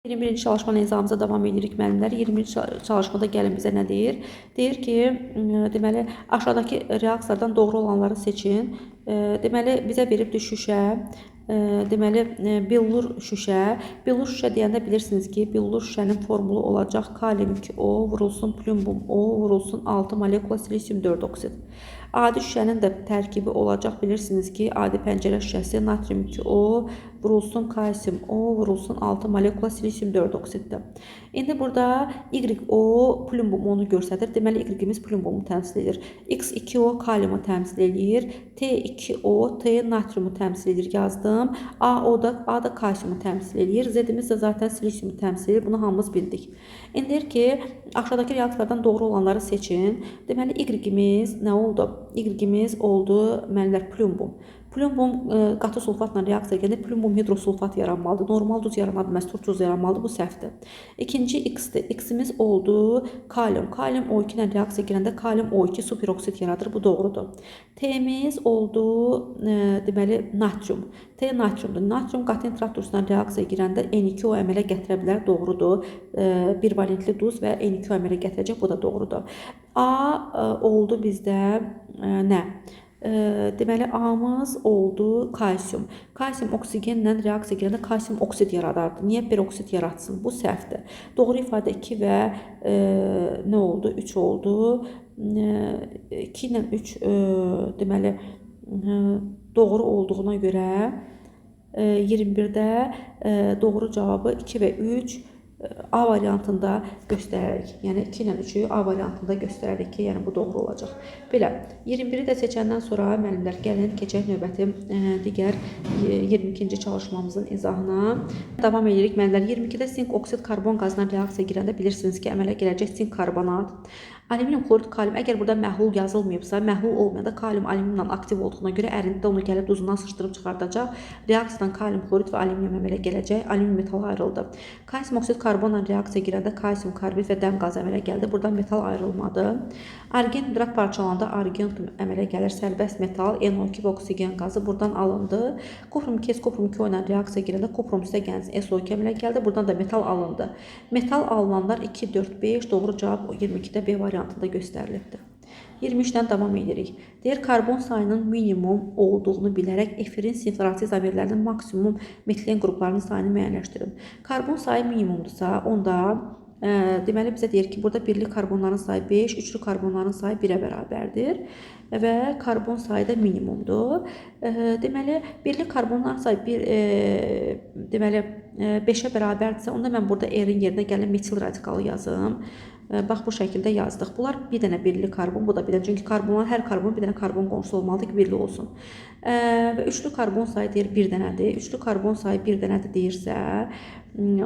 21-ci çalışma nizamımıza davam edirik müəllimlər. 21-ci çalışmada gəlin bizə nə deyir? Deyir ki, deməli aşağıdakı reaksiyalardan doğru olanları seçin. Deməli bizə veribdir şüşə. Deməli billur şüşə. Billur şüşə deyəndə bilirsiniz ki, billur şüşənin formulu olacaq kalium 2O vurulsun plümbum O vurulsun 6 molekula silisium 4 oksid. Adi şüşənin də tərkibi olacaq, bilirsiniz ki, adi pəncərə şüşəsi natrium 2O vurulsun kalsium O vurulsun 6 molekula silisium 4 oksiddir. İndi burada YO plümbum onu göstərir. Deməli Y-imiz plümbumu təmsil edir. X2O kaliumu təmsil edir. T2O T natriumu təmsil edir yazdım. A da kalsiumu təmsil edir. Z-imiz də zaten silisiumu təmsil edir. Bunu hamımız bildik. İndi deyir ki, aşağıdakı reaksiyalardan doğru olanları seçin. Deməli Y-imiz nə oldu? Y-imiz oldu müəllimlər plümbum. Plümbum qatı sulfatla reaksiya gəlir. Plümbum hidrosulfat yaranmalıdır. Normal duz yarana bilməz, turşuz yaranmalıdır. Bu səhvdir. İkinci X-dir. X-imiz oldu kalium. Kalium O2 ilə reaksiya girəndə kalium O2 superoksid yaradır. Bu doğrudur. T-imiz oldu deməli natrium. T natriumdur. Natrium qatı nitrat duzla reaksiya girəndə N2O əmələ gətirə bilər. Doğrudur. Bir valentli duz və N2O əmələ gətirəcək. Bu da doğrudur. A oldu bizdə nə? Deməli A-mız oldu kalsium. Kalsium oksigenlə reaksiya girəndə kalsium oksid yaradardı. Niyə peroksid yaratsın? Bu səhvdir. Doğru ifadə 2 və nə oldu? 3 oldu. 2 ilə 3 deməli doğru olduğuna görə 21-də doğru cavabı 2 və 3 A variantında göstərərik. Yəni 2 ilə 3-ü A variantında göstərərik ki, yəni bu doğru olacaq. Belə 21-i də seçəndən sonra müəllimlər gəlin keçək növbəti digər 22-ci çalışmamızın izahına. Davam edirik müəllimlər. 22-də sink oksid karbon qazına reaksiya girəndə bilirsiniz ki, əmələ gələcək sink karbonat. Alüminium klorid kalium. Əgər burada məhlul yazılmayıbsa, məhlul olmayanda kalium alüminiumla aktiv olduğuna görə ərintidə onu gəlib duzundan sıçdırıb çıxardacaq. Reaksiyadan kalium klorid və alüminium əmələ gələcək. Alüminium metal ayrıldı. Kalsium oksid karbonla reaksiya girəndə kalsium karbid və dəm qazı əmələ gəldi. Buradan metal ayrılmadı. Argen hidrat parçalananda argen əmələ gəlir. Sərbəst metal NO2 və oksigen qazı buradan alındı. Koprum 2 koprum 2 ilə reaksiya girəndə koprum üstəgənsiz SO2 əmələ gəldi. Buradan da metal alındı. Metal alınanlar 2, 4, 5. Doğru cavab 22-də B variantında göstərilibdir. 23-dən davam edirik. Deyir, karbon sayının minimum olduğunu bilərək efirin sinfrazi izomerlərinin maksimum metilen qruplarının sayını müəyyənləşdirin. Karbon sayı minimumdursa, onda deməli bizə deyir ki, burada birli karbonların sayı 5, üçlü karbonların sayı 1-ə bərabərdir və karbon sayı da minimumdur. Deməli, birli karbonların sayı deməli 5-ə bərabərdirsə, onda mən burada R-in yerinə gələn metil radikalı yazım. Bax, bu şəkildə yazdıq. Bunlar bir dənə birli karbon, bu da bir dənə. Çünki karbonlar, hər karbon bir dənə karbon qonşusu olmalıdır ki, birli olsun. Və üçlü karbon sayı deyir bir dənədir. Üçlü karbon sayı bir dənədir deyirsə,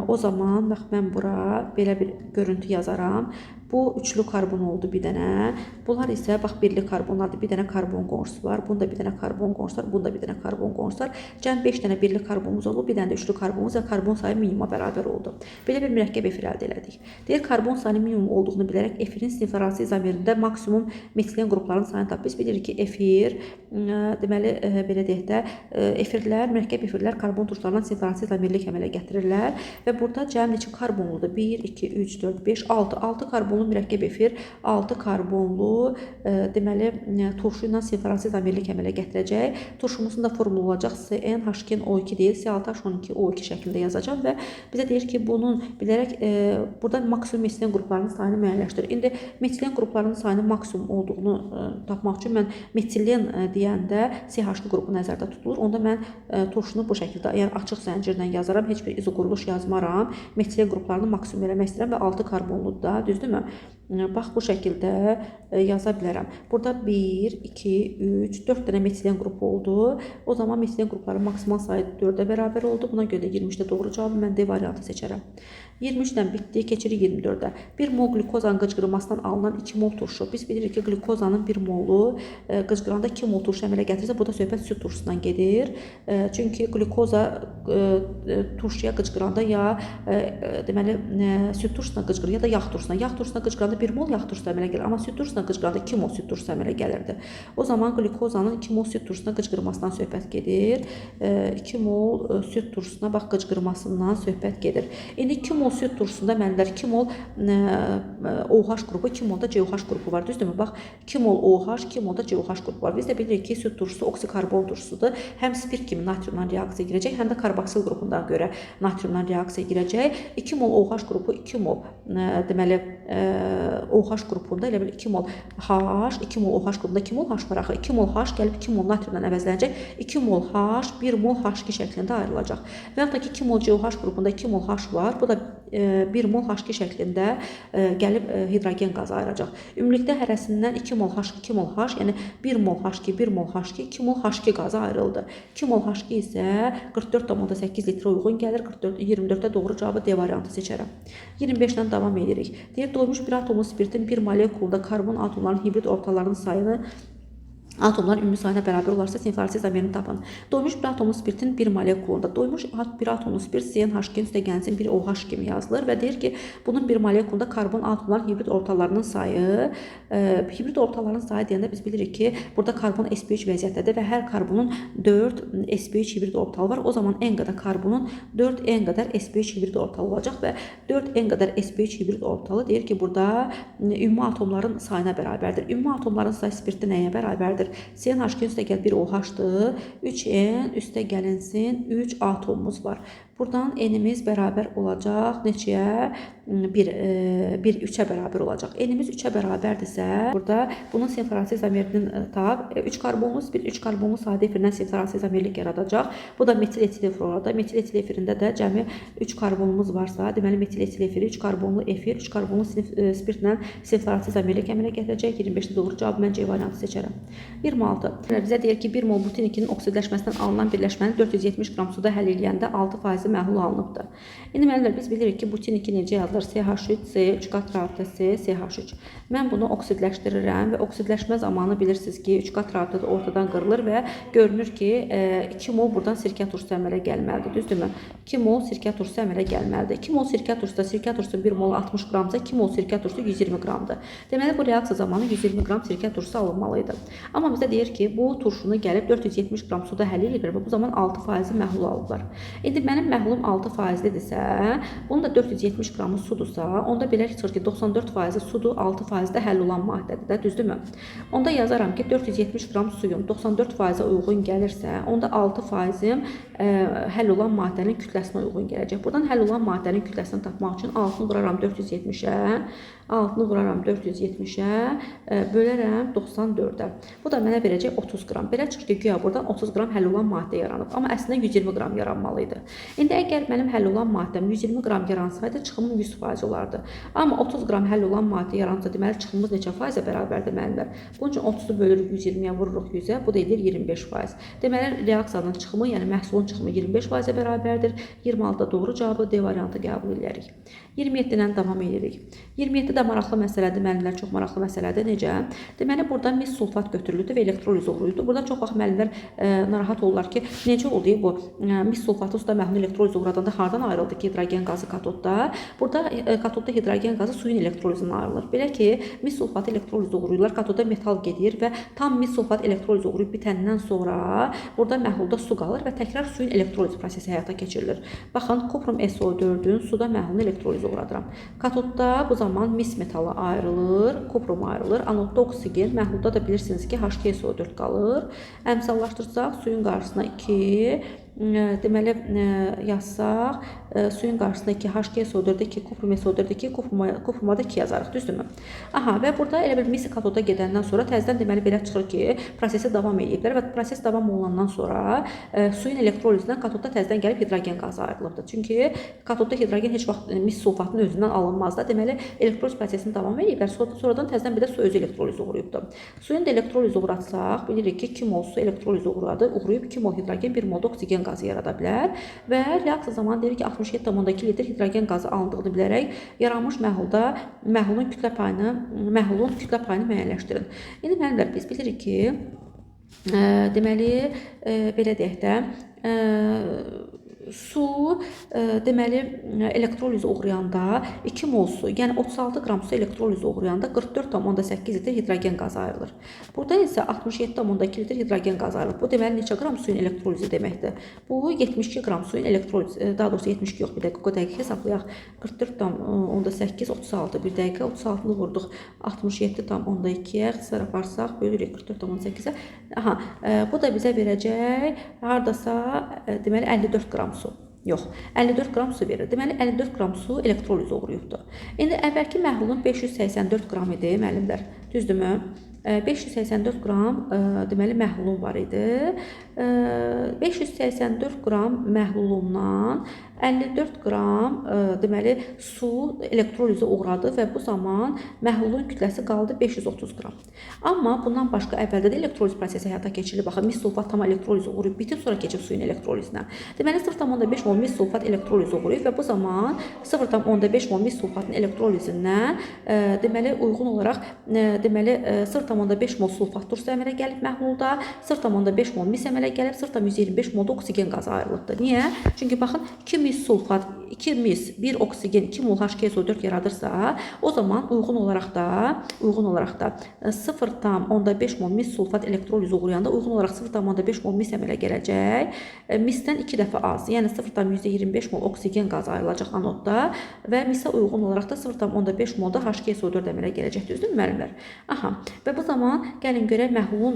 o zaman bax, mən bura belə bir görüntü yazaram. Bu üçlü karbon oldu bir dənə. Bunlar isə bax birli karbonlardır. Bir dənə karbon qonşusu var. Bunda bir dənə karbon qonşusu var. Bunda bir dənə karbon qonşusu var. Cəm 5 dənə birli karbonumuz oldu. Bir dənə də üçlü karbonumuz və karbon sayı minimuma bərabər oldu. Belə bir mürəkkəb efir əldə elədik. Deyir, karbon sayının minimum olduğunu bilərək efirin sinfrazi izomerində maksimum metilen qrupların sayını tap. Biz bilirik ki, efir, deməli, belə deyək də, efirlər, mürəkkəb efirlər karbon turşularından sinfrazi izomerlik əmələ gətirirlər və burada cəm neçə karbonludur? 1, 2, 3, 4, 5, 6. 6 karbonlu mürəkkəb efir 6 karbonlu deməli turşu ilə sinfrazi izomerlik əmələ gətirəcək. Turşumuzun da formulu olacaq CnH2O2 deyil, C6H12O2 şəklində yazacaq və bizə deyir ki, bunun bilərək burada maksimum metilen qruplarının sayını müəyyənləşdirir. İndi metilen qruplarının sayının maksimum olduğunu tapmaq üçün mən metilen deyəndə CH2 qrupu nəzərdə tutulur. Onda mən turşunu bu şəkildə, yəni açıq zəncirlə yazaram, heç bir izoquruluş yazmaram. Metilen qruplarını maksimum eləmək istəyirəm və 6 karbonludur da, düzdürmü? Bax, bu şəkildə yaza bilərəm. Burada 1, 2, 3, 4 dənə metilen qrupu oldu. O zaman metilen qrupların maksimal sayı 4-ə bərabər oldu. Buna görə də 23-də doğru cavabı mən D variantı seçərəm. 23-dən bitdi, keçirik 24-də. 1 mol qlükozanın qıcqırılmasından alınan 2 mol turşu. Biz bilirik ki, qlükozanın 1 molu qıcqıranda 2 mol turşu əmələ gətirirsə, burada söhbət süd turşusundan gedir. Çünki qlükoza turşuya qıcqıranda ya deməli süd turşusuna qıcqırır ya da yağ turşusuna. Yağ turşusuna qıcqıranda qıcıqıranda 1 mol yağ turşusu əmələ gəlir, amma süd turşusuna qıcıqıranda 2 mol süd turşusu əmələ gəlirdi. O zaman qlikozanın 2 mol süd turşusuna qıcıqırmasından söhbət gedir. 2 mol süd turşusuna bax qıcıqırmasından söhbət gedir. İndi 2 mol süd turşusunda mənlər 2 mol OH qrupu, 2 mol da COH qrupu var, düzdürmü? Bax 2 mol OH, 2 mol da COH qrupu var. Biz də bilirik ki, süd turşusu oksikarbon turşusudur. Həm spirt kimi natriumdan reaksiya girəcək, həm də karboksil qrupundan görə natriumdan reaksiya girəcək. 2 mol OH qrupu, 2 mol deməli OH qrupunda elə bil 2 mol H, 2 mol OH qrupunda 2 mol H var axı. 2 mol H gəlib 2 mol natriumdan əvəzlənəcək. 2 mol H 1 mol H2 şəklində ayrılacaq. Və yaxud da ki 2 mol COH qrupunda 2 mol H var. Bu da 1 mol H2 şəklində gəlib hidrogen qazı ayıracaq. Ümumilikdə hərəsindən 2 mol H, 2 mol H, yəni 1 mol H2, 1 mol H2, 2 mol H2 qazı ayrıldı. 2 mol H2 isə 44,8 litrə uyğun gəlir. 24-də doğru cavabı D variantı seçərəm. 25-dən davam edirik. Deyir, doymuş bir atomlu spiritin bir molekulda karbon atomlarının hibrid ortalarının sayını atomlar ümumi sayına bərabər olarsa sinflarsiz zamerini tapın. Doymuş bir atomlu spiritin bir molekulunda doymuş bir atomlu spirit CnH2 üstəgənsin bir OH kimi yazılır və deyir ki, bunun bir molekulunda karbon atomların hibrid ortalarının sayı, hibrid ortalarının sayı deyəndə biz bilirik ki, burada karbon sp3 vəziyyətdədir və hər karbonun 4 sp3 hibrid ortalı var. O zaman n qədər karbonun 4 n qədər sp3 hibrid ortalı olacaq və 4 n qədər sp3 hibrid ortalı deyir ki, burada ümumi atomların sayına bərabərdir. Ümumi atomların sayı spiritdə nəyə bərabərdir? CnH2 üstə gəl 1 OH-dır. 3n üstə gəlinsin 3 atomumuz var. Buradan n-imiz bərabər olacaq neçəyə? 3-ə bərabər olacaq. N-imiz 3-ə bərabərdirsə, burada bunun sinflarsiz zamerinin tap 3 karbonlu spir, 3 karbonlu sadə efirindən sinflarsiz zamerlik yaradacaq. Bu da metil etil efir orada. Metil etil efirində də cəmi 3 karbonumuz varsa, deməli metil etil efiri 3 karbonlu efir, 3 karbonlu spirtlə sinflarsiz zamerlik əmələ gətirəcək. 25-də doğru cavab mən C variantı seçərəm. 26. Bizə deyir ki, 1 mol butin 2-nin oksidləşməsindən alınan birləşməni 470 qram suda həll edəndə 6% məhlul alınıbdır. İndi müəllimlər, biz bilirik ki, butin 2 necə yazılır? CH3, C, 3 qat rabitə C, CH3. Mən bunu oksidləşdirirəm və oksidləşmə zamanı bilirsiniz ki, 3 qat rabitə ortadan qırılır və görünür ki, 2 mol buradan sirkə turşusu əmələ gəlməlidir, düzdürmü? 2 mol sirkə turşusu əmələ gəlməlidir. 2 mol sirkə turşusu 1 mol 60 qramsa, 2 mol sirkə turşusu 120 qramdır. Deməli, bu reaksiya zamanı 120 qram sirkə turşusu alınmalıydı. Amma bizə deyir ki, bu turşunu gəlib 470 qram suda həll edir və bu zaman 6% məhlul alıblar. İndi mənim məhlulum 6%-dirsə, bunun da 470 qramı sudursa, onda belə çıxır ki, 94% sudur, 6% də həll olan maddədir də, düzdürmü? Onda yazaram ki, 470 qram suyum 94%-ə uyğun gəlirsə, onda 6%-im həll olan maddənin kütləsinə uyğun gələcək. Buradan həll olan maddənin kütləsini tapmaq üçün 6-nı vuraram 470-ə, 6-nı vuraram 470-ə, bölərəm 94-ə. Bu da mənə verəcək 30 qram. Belə çıxır ki, güya buradan 30 qram həll olan maddə yaranıb. Amma əslində 120 qram yaranmalıydı. İndi əgər mənim həll olan maddəm 120 qram yaransaydı, çıxımım 100% olardı. Amma 30 qram həll olan maddə yaransa, deməli, çıxımımız neçə faizə bərabərdir müəllimlər? Bunun üçün 30-u bölürük 120-yə, vururuq 100-ə, bu da edir 25%. Deməli, reaksiyanın çıxımı, yəni məhsulun çıxımı 25%-ə bərabərdir. 26-da doğru cavabı D variantı qəbul edirik. 27-dən davam edirik. 27 də maraqlı məsələdir, müəllimlər, çox maraqlı məsələdir. Necə? Deməli, burada mis sulfat götürülüdür və elektroliz olunur. Burada çox vaxt müəllimlər narahat olurlar ki, necə oldu bu mis sulfatı suda məhlul elektroliz uğradanda hardan ayrıldı ki, hidrogen qazı katodda? Burada katodda hidrogen qazı suyun elektrolizindən ayrılır. Belə ki, mis sulfatı elektroliz uğrayırlar, katodda metal gedir və tam mis sulfat elektroliz uğrayıb bitəndən sonra burada məhlulda su qalır və təkrar suyun elektroliz prosesi həyata keçirilir. Baxın, kuprum SO4-ün suda məhlulunu elektroliz uğradıram. Katodda bu zaman mis metalı ayrılır, kuprum ayrılır, anodda oksigen, məhlulda da bilirsiniz ki, H2SO4 qalır. Əmsallaşdırsaq, suyun qarşısına 2, deməli, yazsaq, suyun qarşısında 2, H2SO4-də 2, kuprum SO4-də 2, kupruma da 2 yazarıq, düzdürmü? Aha, və burada elə bir mis katoda gedəndən sonra təzədən deməli belə çıxır ki, prosesi davam ediblər və proses davam olunandan sonra suyun elektrolizindən katodda təzədən gəlib hidrogen qazı ayrılıbdır. Çünki katodda hidrogen heç vaxt mis sulfatının özündən alınmaz da, deməli, elektroliz prosesini davam ediblər, sonradan təzədən bir də su özü elektroliz uğrayıbdır. Suyun da elektroliz uğratsaq, bilirik ki, 2 mol su elektroliz uğrayıb 2 mol hidrogen, 1 mol da oksigen qazı yarada bilər və reaksiya zamanı deyir ki, 67,2 litr hidrogen qazı alındığını bilərək yaranmış məhlulun kütlə payını müəyyənləşdirin. İndi müəllimlər, biz bilirik ki, deməli, belə deyək də, su deməli elektroliz uğrayanda 2 mol su, yəni 36 qram su elektroliz uğrayanda 44,8 litr hidrogen qazı ayrılır. Burada isə 67,2 litr hidrogen qazı ayrılır. Bu deməli neçə qram suyun elektrolizi deməkdir. Bu 72 qram suyun elektrolizi, daha doğrusu 72 yox, bir dəqiqə, o dəqiqə hesablayaq. 44,8 36, bir dəqiqə 36-nı vurduq 67,2-yə, xisar aparsaq bölürük 44,8-ə. Aha, bu da bizə verəcək hardasa deməli 54 qram su. Yox, 54 qram su verir. Deməli 54 qram su elektroliz uğrayıbdır. İndi əvvəlki məhlulun 584 qram idi müəllimlər. Düzdürmü? 584 qram deməli məhlulum var idi. 584 qram məhlulundan 54 qram deməli su elektrolizə uğradı və bu zaman məhlulun kütləsi qaldı 530 qram. Amma bundan başqa əvvəldə də elektroliz prosesi həyata keçirilir. Baxın, mis sulfat tam elektroliz uğrayıb bitib, sonra keçib suyun elektrolizinə. Deməli 0,5 mol mis sulfat elektroliz uğrayıb və bu zaman 0,5 mol mis sulfatın elektrolizindən deməli uyğun olaraq deməli 0,5 mol sulfat turşusu əmələ gəlib məhlulda, 0,5 mol mis əmələ gəlib, 0,125 mol da oksigen qazı ayrılıbdır. Niyə? Çünki baxın, 2 mis sulfat, 2 mis, 1 oksigen, 2 mol H2SO4 yaradırsa, o zaman uyğun olaraq da 0,5 mol mis sulfat elektroliz uğrayanda uyğun olaraq 0,5 mol mis əmələ gələcək. Misdən 2 dəfə az, yəni 0,25 mol oksigen qazı ayrılacaq anodda və misə uyğun olaraq da 0,5 mol da H2SO4 əmələ gələcək. Düzdürmü müəllimlər? Aha. Və bu zaman gəlin görək məhlulun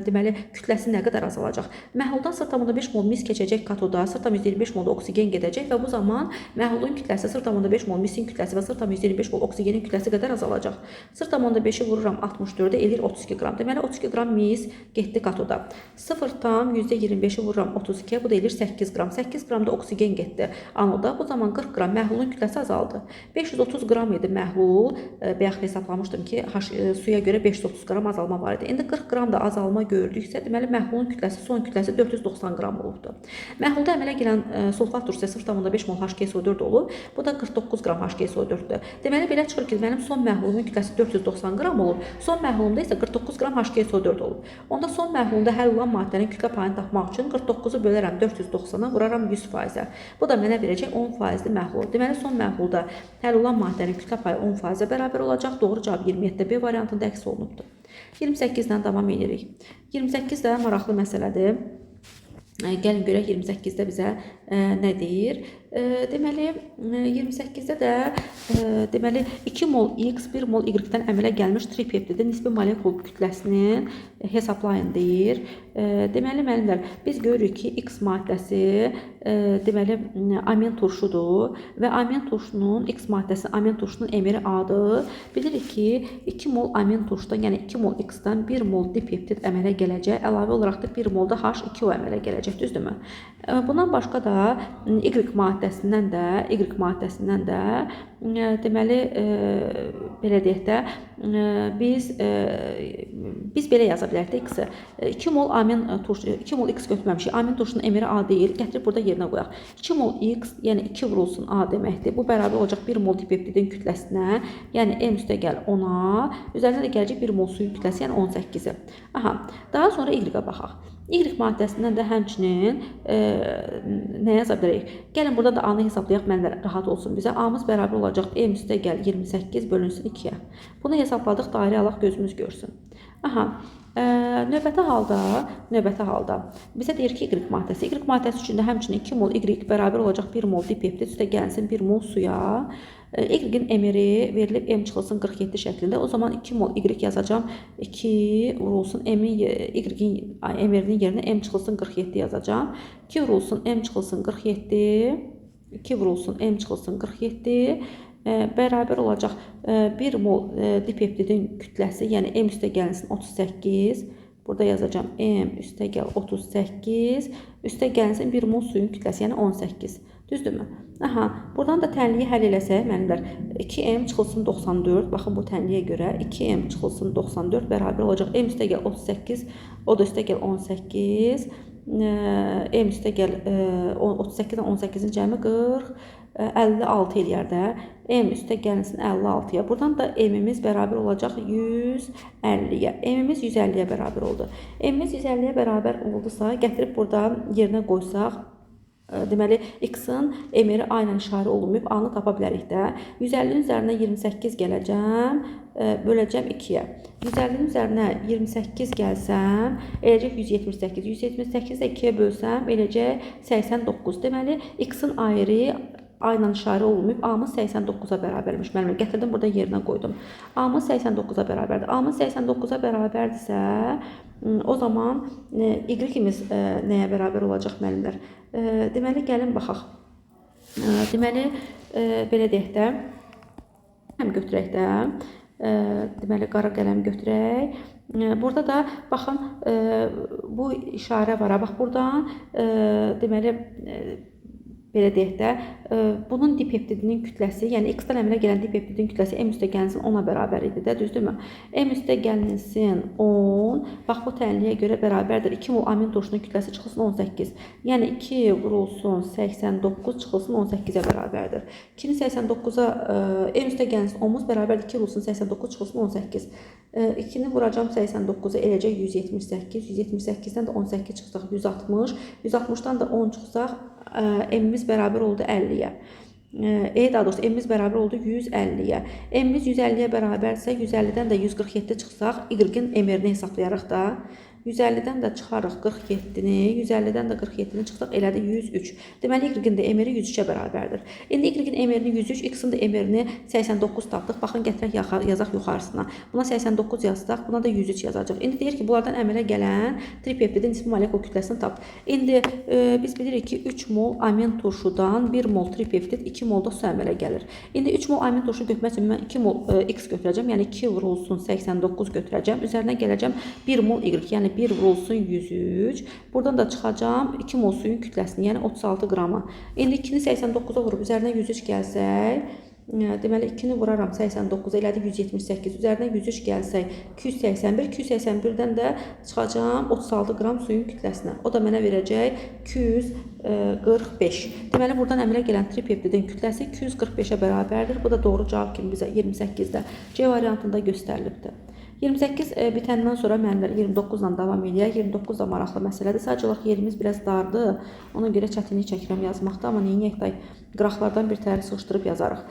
deməli kütləsi nə qədər azalacaq. Məhluldan 0,5 mol mis keçəcək katoda, 0,25 mol da oksigen gedəcək və bu zaman məhlulun kütləsi 0,5 mol misin kütləsi və 0,25 mol oksigenin kütləsi qədər azalacaq. 0,5-i vururam 64-ə, eləyir 32 qram. Deməli 32 qram mis getdi katoda. 0,25-i vururam 32-yə, bu da eləyir 8 qram. 8 qram da oksigen getdi anoda. Bu zaman 40 qram məhlulun kütləsi azaldı. 530 qram idi məhlul. Bayaq hesaplamışdım ki, suya görə 530 qram azalma var idi. İndi 40 qram da azalma gördüksə, deməli məhlulun kütləsi, son kütləsi 490 qram olubdur. Məhlulda əmələ gələn sulfat turşusu 0,5 mol H2SO4 olub. Bu da 49 qram H2SO4-dür. Deməli belə çıxır ki, mənim son məhlulumun kütləsi 490 qram olub. Son məhlulumda isə 49 qram H2SO4 olub. Onda son məhlulunda həll olan maddənin kütlə payını tapmaq üçün 49-u bölərəm 490-a, vuraram 100%-ə. Bu da mənə verəcək 10%-li məhlul. Deməli son məhlulda həll olan maddənin kütlə payı 10%-ə bərabər olacaq. Doğru cavab 27B variantında əks olunubdur. 28-dən davam edirik. 28 də maraqlı məsələdir. Gəlin görək 28-də bizə nə deyir? Deməli 28-də də deməli 2 mol X, 1 mol Y-dən əmələ gəlmiş tripeptidin nisbi molekul kütləsini hesablayın deyir. Deməli müəllimlər, biz görürük ki, X maddəsi deməli amin turşudur və amin turşunun X maddəsi amin turşunun emiri A-dır. Bilirik ki, 2 mol amin turşudan, yəni 2 mol X-dən 1 mol dipeptid əmələ gələcək. Əlavə olaraq da 1 mol da H2O əmələ gələcək, düzdürmü? Bundan başqa da Y maddəsindən də deməli belə deyək də biz belə yaza bilərik də X-i. 2 mol amin turşu, 2 mol X götürməmişik. Amin turşunun emiri A deyil. Gətirib burada yerinə qoyaq. 2 mol X, yəni 2 vurulsun A deməkdir. Bu bərabər olacaq 1 mol dipeptidin kütləsinə, yəni M üstəgəl 10-a. Üzərinə də gələcək 1 mol suyun kütləsi, yəni 18-i. Aha. Daha sonra Y-ə baxaq. Y maddəsindən də həmçinin nə yaza bilərik? Gəlin burada da A-nı hesablayaq, mənlər rahat olsun bizə. A-mız bərabər olacaq M üstəgəl 28 bölünsün 2-yə. Bunu hesabladıq, dairə alaq, gözümüz görsün. Aha. Növbəti halda bizə deyir ki, Y maddəsi. Y maddəsi üçün də həmçinin 2 mol Y bərabər olacaq 1 mol dipeptid üstə gəlsin 1 mol suya. Y-in emiri verilib M çıxılsın 47 şəklində. O zaman 2 mol Y yazacağım. 2 vurulsun Y-in emirinin yerinə M çıxılsın 47 yazacağım. 2 vurulsun M çıxılsın 47. 2 vurulsun M çıxılsın 47. Bərabər olacaq 1 mol dipeptidin kütləsi, yəni M üstə gəlinsin 38. Burada yazacağım M üstə gəl 38. Üstə gəlinsin 1 mol suyun kütləsi, yəni 18. Düzdürmü? Aha, buradan da tənliyi həll eləsək, mənimlər 2M çıxılsın 94. Baxın bu tənliyə görə 2M çıxılsın 94 bərabər olacaq M üstə gəl 38. O da üstə gəl 18. M üstə gəl 38-dən 18-in cəmi 40. 56 eləyər də. M üstə gəlinsin 56-ya. Buradan da M-imiz bərabər olacaq 150-yə. M-imiz 150-yə bərabər oldu. M-imiz 150-yə bərabər oldusa, gətirib burada yerinə qoysaq, Deməli, x-in emiri A ilə işarə olunmayıb, A-nı tapa bilərik də. 150-nin üzərinə 28 gələcəm, böləcəm 2-yə. 150-nin üzərinə 28 gəlsəm, eləcək 178. 178-i də 2-yə bölsəm, eləcək 89. Deməli, x-in ayrı A ilə işarə olunmayıb, A-mız 89-a bərabərmiş. Müəllimə, gətirdim, burada yerinə qoydum. A-mız 89-a bərabərdir. A-mız 89-a bərabərdirsə, o zaman y-imiz nəyə bərabər olacaq müəllimlər? Deməli, gəlin baxaq. Deməli, belə deyək də, qələm götürək də. Deməli, qara qələm götürək. Burada da baxın, bu işarə var. Bax, buradan deməli, belə deyək də, bunun dipeptidinin kütləsi, yəni x-dan əmələ gələn dipeptidin kütləsi m üstə gəlinsin 10-a bərabər idi də, düzdürmü? M üstə gəlinsin 10, bax bu tənliyə görə bərabərdir. 2 mol amin turşunun kütləsi çıxılsın 18. Yəni 2 vurulsun 89 çıxılsın 18-ə bərabərdir. 2-ni 89-a, m üstə gəlinsin 10-muz bərabərdir. 2 vurulsun 89 çıxılsın 18. 2-ni vuracam 89-a, eləcək 178. 178-dən də 18 çıxsaq 160. 160-dan da 10 çıxsaq, m-imiz bərabər oldu 50-yə. Daha doğrusu m-imiz bərabər oldu 150-yə. M-imiz 150-yə bərabərsə, 150-dən də 147 çıxsaq, y-in emirini hesablayarıq da. 150-dən də çıxarıq 47-ni, 150-dən də 47-ni çıxsaq, elədi 103. Deməli, y-in də emiri 103-ə bərabərdir. İndi y-in emirini 103, x-in də emirini 89 tapdıq. Baxın, gətirək yazaq yuxarısına. Buna 89 yazdıq, buna da 103 yazacaq. İndi deyir ki, bunlardan əmələ gələn tripeptidin nisbi molekul kütləsini tap. İndi biz bilirik ki, 3 mol amin turşudan 1 mol tripeptid, 2 mol da su əmələ gəlir. İndi 3 mol amin turşu götürmək üçün mən 2 mol x götürəcəm, yəni 2 vurulsun 89 götürəcəm. Üzərinə gələcəm 1 mol y, yəni 1 vurulsun 103. Buradan da çıxacam 2 mol suyun kütləsini, yəni 36 qramı. İndi 2-ni 89-a vurub üzərinə 103 gəlsək, deməli 2-ni vuraram 89-a, elədi 178. Üzərinə 103 gəlsək 281. 281-dən də çıxacam 36 qram suyun kütləsinə. O da mənə verəcək 245. Deməli, buradan əmələ gələn tripeptidin kütləsi 245-ə bərabərdir. Bu da doğru cavab kimi bizə 28-də C variantında göstərilibdir. 28 bitəndən sonra müəllimlər 29-la davam edək. 29 da maraqlı məsələdir. Sadəcə olaraq yerimiz biraz dardır. Ona görə çətinlik çəkirəm yazmaqda, amma neyniyək də qıraqlardan bir tərəf sıxışdırıb yazarıq.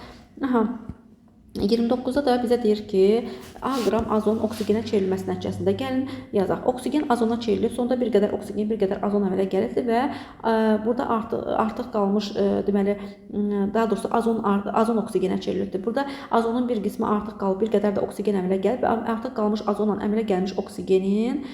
29-da da bizə deyir ki, A qram azonun oksigenə çevrilməsi nəticəsində gəlin yazaq. Oksigen azona çevrilir, sonda bir qədər oksigen, bir qədər azon əmələ gəlirdi və burada artıq qalmış, deməli, daha doğrusu azon oksigenə çevrilirdi. Burada azonun bir qismi artıq qalıb, bir qədər də oksigen əmələ gəlib və artıq qalmış azonla əmələ gəlmiş oksigenin,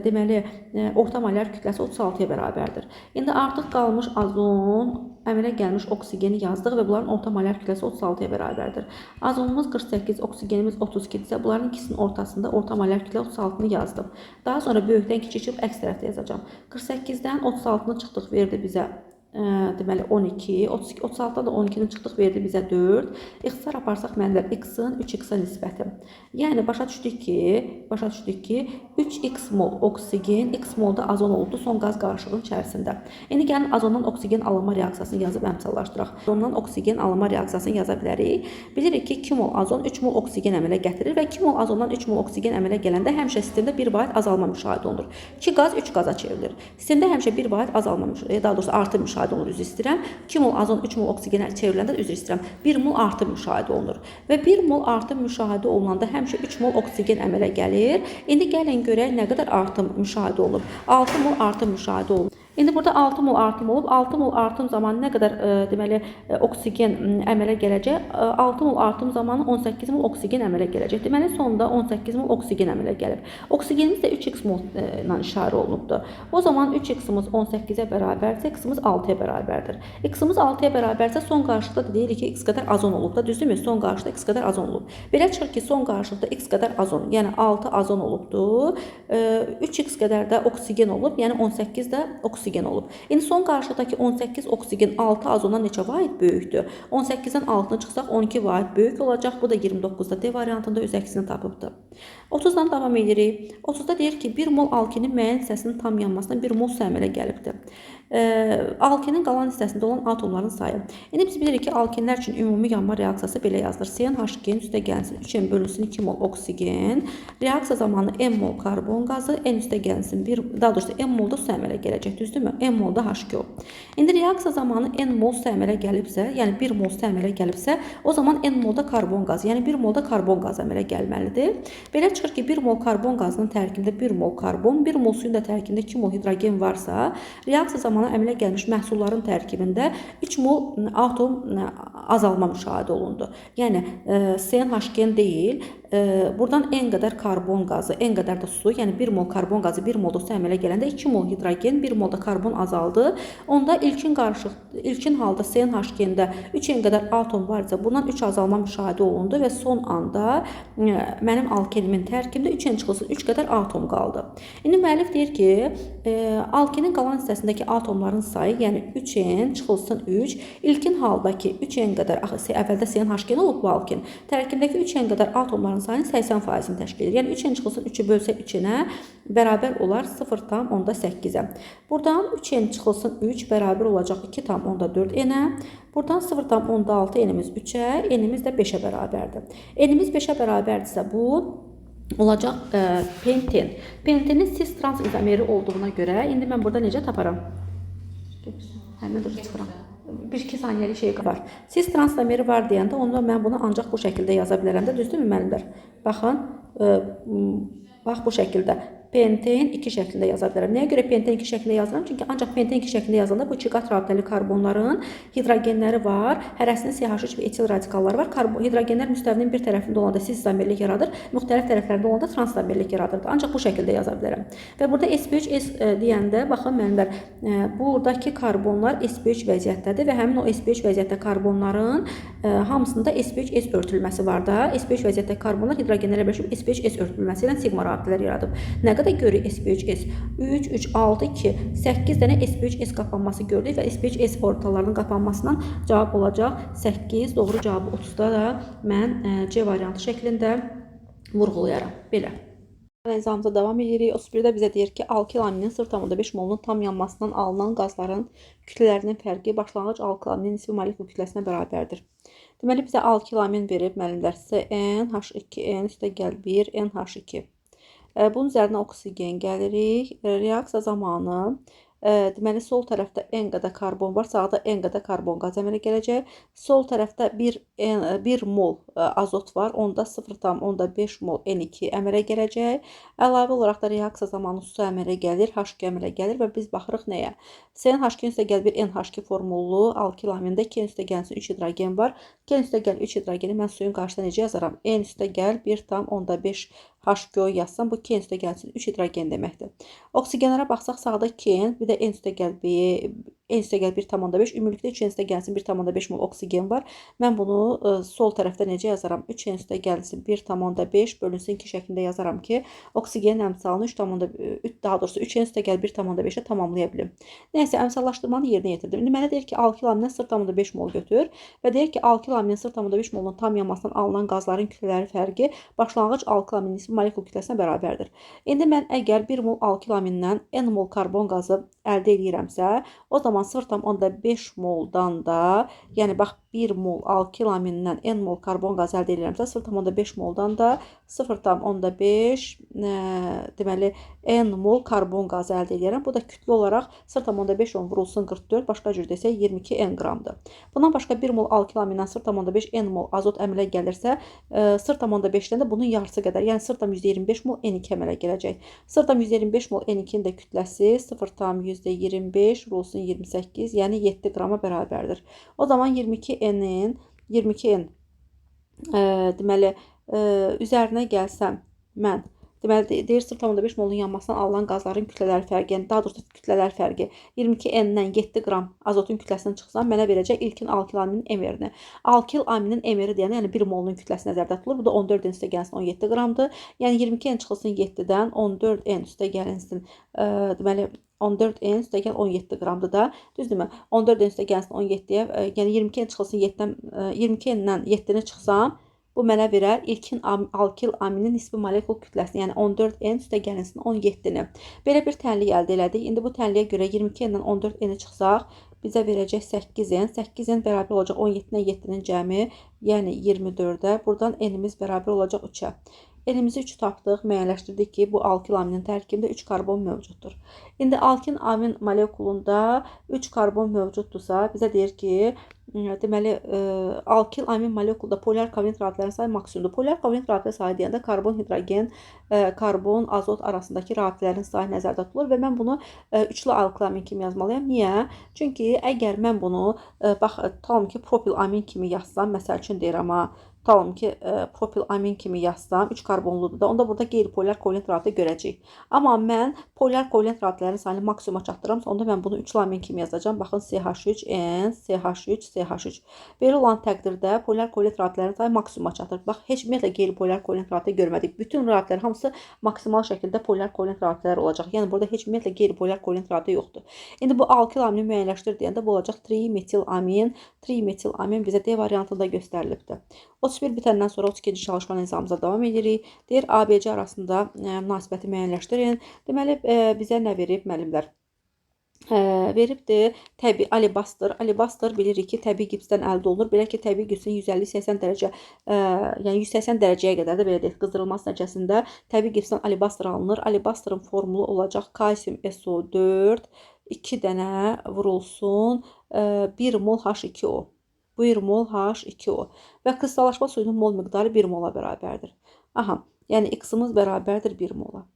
deməli, orta molar kütləsi 36-ya bərabərdir. İndi artıq qalmış azon, əmələ gəlmiş oksigeni yazdıq və bunların orta molar kütləsi 36-ya bərabərdir. Azonumuz 48, oksigenimiz 32 isə bunların ikisinin ortasında orta molar kütlə 36-nı yazdım. Daha sonra böyükdən kiçik çıxıb əks tərəfdə yazacağım. 48-dən 36-nı çıxdıq verdi bizə deməli 12, 36-dan da 12-ni çıxdıq verdi bizə 4. İxtisar aparsaq müəllimlər x-in 3x-a nisbəti. Yəni başa düşdük ki 3x mol oksigen, x mol da azon oldu son qaz qarışığının içərisində. İndi gəlin azondan oksigen alınma reaksiyasını yazıb əmsallaşdıraq. Azondan oksigen alınma reaksiyasını yaza bilərik. Bilirik ki 2 mol azon 3 mol oksigen əmələ gətirir və 2 mol azondan 3 mol oksigen əmələ gələndə həmişə sistemdə 1 vahid azalma müşahidə olunur. 2 qaz 3 qaza çevrilir. Sistemdə həmişə 1 vahid azalma daha doğrusu artım müşahidə olunur, üzr istəyirəm. 2 mol azon 3 mol oksigenə çevriləndə üzr istəyirəm. 1 mol artım müşahidə olunur. Və 1 mol artım müşahidə olunanda həmişə 3 mol oksigen əmələ gəlir. İndi gəlin görək nə qədər artım müşahidə olunur. 6 mol artım müşahidə olunur. İndi burada 6 mol artım olub. 6 mol artım zamanı nə qədər deməli oksigen əmələ gələcək? 6 mol artım zamanı 18 mol oksigen əmələ gələcək. Deməli sonda 18 mol oksigen əmələ gəlib. Oksigenimiz də 3x mol ilə işarə olunubdur. O zaman 3x-imiz 18-ə bərabərsə, x-imiz 6-ya bərabərdir. X-imiz 6-ya bərabərsə son qarşılıqda deyirik ki, x qədər azon olub da, düzdürmü? Son qarşılıqda x qədər azon olub. Belə çıxır ki, son qarşılıqda x qədər azon, yəni 6 azon olubdur. 3x qədər də oksigen olub, yəni 18 də oksigen olub. İndi son qarşıdakı 18 oksigen 6 azondan neçə vahid böyükdür? 18-dən 6-nı çıxsaq 12 vahid böyük olacaq. Bu da 29-da D variantında öz əksini tapıbdır. 30-dan davam edirik. 30-da deyir ki, 1 mol alkinin müəyyən hissəsinin tam yanmasına 1 mol su əmələ gəlibdir. Alkenin qalan hissəsində olan atomların sayı. İndi biz bilirik ki, alkenlər üçün ümumi yanma reaksiyası belə yazılır. CnH2 üstə gəlsin 3n bölünsün 2 mol oksigen. Reaksiya zamanı n mol karbon qazı, n üstə gəlsin 1, daha doğrusu n molda su əmələ gələcək, düzdürmü? N molda H2O. İndi reaksiya zamanı n mol su əmələ gəlibsə, yəni 1 mol su əmələ gəlibsə, o zaman n molda karbon qazı, yəni 1 molda karbon qazı əmələ gəlməlidir. Belə çıxır ki, 1 mol karbon qazının tərkibində 1 mol karbon, 1 mol suyun da tərkibində 2 mol hidrogen varsa, reaksiya zamanı əmələ gəlmiş məhsulların tərkibində 3 mol atom azalma müşahidə olundu. Yəni CnH2 deyil, buradan n qədər karbon qazı, n qədər də su, yəni 1 mol karbon qazı 1 molda su əmələ gələndə 2 mol hidrogen, 1 molda karbon azaldı. Onda ilkin halda CnH2-də 3n qədər atom var isə bundan 3 azalma müşahidə olundu və son anda mənim alkenimin tərkibində 3n çıxılsın 3 qədər atom qaldı. İndi müəllif deyir ki, alkenin qalan hissəsindəki atomların sayı, yəni 3n çıxılsın 3, ilkin haldakı 3n qədər, əvvəldə CnH2 olub bu alken, tərkibindəki 3n qədər atomların sayının 80%-ni təşkil edir. Yəni 3n çıxılsın 3-ü bölsə 3-ə bərabər olar 0,8-ə. Buradan 3n çıxılsın 3 bərabər olacaq 2,4n-ə. Buradan 0,6 n-imiz 3-ə, n-imiz də 5-ə bərabərdir. N-imiz 5-ə bərabərdirsə bu olacaq penten. Pentenin cis trans izomeri olduğuna görə indi mən burada necə taparam? Həmin dur çıxıram. 1-2 saniyəlik şey var. Cis trans izomeri var deyəndə onda mən bunu ancaq bu şəkildə yaza bilərəm də, düzdürmü müəllimlər? Baxın, bax bu şəkildə. Penten 2 şəklində yaza bilərəm. Nəyə görə penten 2 şəklində yazıram? Çünki ancaq penten 2 şəklində yazılanda bu 2 qat rabitəli karbonların hidrogenləri var. Hərəsində CH3 və etil radikalları var. Hidrogenlər müstəvinin bir tərəfində olanda cis izomerlik yaradır, müxtəlif tərəflərində olanda trans izomerlik yaradır. Ancaq bu şəkildə yaza bilərəm. Və burada sp3s deyəndə baxın müəllimlər, buradakı karbonlar sp3 vəziyyətdədir və həmin o sp3 vəziyyətdə karbonların hamısında sp3s örtülməsi var da. sp3 vəziyyətdə karbonlar hidrogenlərlə birləşib sp3s örtülməsi ilə sigma rabitələr yaradır. Nə qədər görürük sp3s? 3, 3, 6, 2, 8 dənə sp3s qapanması gördük və sp3s orbitalarının qapanmasından cavab olacaq 8. Doğru cavabı 30-da da mən C variantı şəklində vurğulayaram. Belə. Nizamımıza davam edirik. 31-də bizə deyir ki, alkilaminin 0,5 molunun tam yanmasından alınan qazların kütlələrinin fərqi başlanğıc alkilaminin nisbi molekul kütləsinə bərabərdir. Deməli, bizə alkilamin verib müəllimlər CnH2n üstə gəl 1 NH2. Bunun üzərinə oksigen gəlirik. Reaksiya zamanı deməli sol tərəfdə n qədər karbon var, sağda n qədər karbon qaz əmələ gələcək. Sol tərəfdə 1 mol azot var, onda 0,5 mol N2 əmələ gələcək. Əlavə olaraq da reaksiya zamanı su əmələ gəlir, H2 əmələ gəlir və biz baxırıq nəyə? CnH2 üstə gəl 1 NH2 formullu alkilamində 2 üstə gəlsin 3 hidrogen var. 2 üstə gəl 3 hidrogeni mən suyun qarşısında necə yazaram? N üstə gəl 1,5 H2O yazsam, bu 2 üstə gəlsin 3 hidrogen deməkdir. Oksigenlərə baxsaq, sağda 2, bir də N üstə gəl 1,5, ümumilikdə 3 üstə gəlsin 1,5 mol oksigen var. Mən bunu sol tərəfdə necə yazaram? 3 üstə gəlsin 1,5 bölünsün 2 şəklində yazaram ki, oksigenin əmsalını 3,3, daha doğrusu 3 üstə gəl 1,5-ə tamamlaya bilim. Nəysə, əmsallaşdırmanı yerinə yetirdim. İndi mənə deyir ki, alkilamindən 0,5 mol götür və deyir ki, alkilaminin 0,5 molunun tam yanmasından alınan qazların kütlələri fərqi başlanğıc alkilaminin nisbi molekul kütləsinə bərabərdir. İndi mən əgər 1 mol alkilamindən n mol karbon qazı əldə edirəmsə, o zaman 0,5 moldan da, yəni bax 1 mol alkilamindən n mol karbon qazı əldə edirəmsə, 0,5 moldan da 0,5 deməli n mol karbon qazı əldə edirəm. Bu da kütlə olaraq 0,5 vurulsun 44, başqa cür desək 22 n qramdır. Bundan başqa 1 mol alkilamindən 0,5 n mol azot əmələ gəlirsə, 0,5-dən də bunun yarısı qədər, yəni 0,125 mol N2 əmələ gələcək. 0,125 mol N2-nin də kütləsi 0,125 vurulsun 28, yəni 7 qrama bərabərdir. O zaman 22 N deməli üzərinə gəlsəm mən, deməli deyir 0,5 molun yanmasından alınan qazların kütlələri fərqi, yəni daha doğrusu kütlələr fərqi 22 N-dən 7 qram azotun kütləsini çıxsam mənə verəcək ilkin alkilaminin emerini. Alkilaminin emeri deyəndə, yəni 1 molunun kütləsi nəzərdə tutulur. Bu da 14 N üstə gəlsin 17 qramdır. Yəni 22 N çıxılsın 7-dən 14 N üstə gəlinsin deməli 14 N üstə gəl 17 qramdır da. Düzdürmü? 14 N üstə gəlsin 17-yə, yəni 22 N çıxılsın 7-dən 22 N-dən 7-ni çıxsam Bu mənə verər ilkin alkil aminin nisbi molekul kütləsini, yəni 14N üstəgəlsin 17-ni. Belə bir tənlik əldə elədik. İndi bu tənliyə görə 22N-dən 14N-i çıxsaq, bizə verəcək 8N. 8N bərabər olacaq 17-dən 7-nin cəmi, yəni 24-ə. Buradan N-imiz bərabər olacaq 3-ə. N-imizi 3 tapdıq, müəyyənləşdirdik ki, bu alkil aminin tərkibində 3 karbon mövcuddur. İndi alkil amin molekulunda 3 karbon mövcuddursa, bizə deyir ki, deməli, alkil amin molekulda polyar kovalent rabitələrin sayı maksimumdur. Polyar kovalent rabitə sayı deyəndə karbon, hidrogen, karbon, azot arasındakı rabitələrin sayı nəzərdə tutulur və mən bunu üçlü alkil amin kimi yazmalıyam. Niyə? Çünki əgər mən bunu, bax, tutalım ki, propil amin kimi yazsam, məsəl üçün deyirəm, tutalım ki, propil amin kimi yazsam, 3 karbonludur da, onda burada qeyri-polyar kovalent rabitə görəcəyik. Amma mən polyar kovalent rabitələrin sayını maksimuma çatdırıramsa, onda mən bunu üçlü amin kimi yazacağam. Baxın, CH3, N, CH3, CH3. Belə olan təqdirdə polyar kovalent rabitələrin sayı maksimuma çatır. Bax, heç ümumiyyətlə qeyri-polyar kovalent rabitə görmədik. Bütün rabitələr hamısı maksimal şəkildə polyar kovalent rabitələr olacaq. Yəni, burada heç ümumiyyətlə qeyri-polyar kovalent rabitə yoxdur. İndi bu alkil amini müəyyənləşdir deyəndə bu olacaq trimetil amin. Trimetil amin bizə D variantında göstərilibdir. 31 bitəndən sonra 32-ci çalışma nizamımıza davam edirik. Deyir, ABC arasında münasibəti müəyyənləşdirin. Deməli, bizə nə verib müəllimlər? Veribdir təbii alibastır. Alibastır bilirik ki, təbii gipsdən əldə olunur. Belə ki, təbii gipsin 150-80 dərəcə, yəni 180 dərəcəyə qədər də belə deyək, qızdırılması nəticəsində təbii gipsdən alibastır alınır. Alibastırın formulu olacaq kalsium SO4, 2 dənə vurulsun 1 mol H2O. 1 mol H2O və kristallaşma suyunun mol miqdarı 1 mola bərabərdir. Aha, yəni X-imiz bərabərdir 1 mola.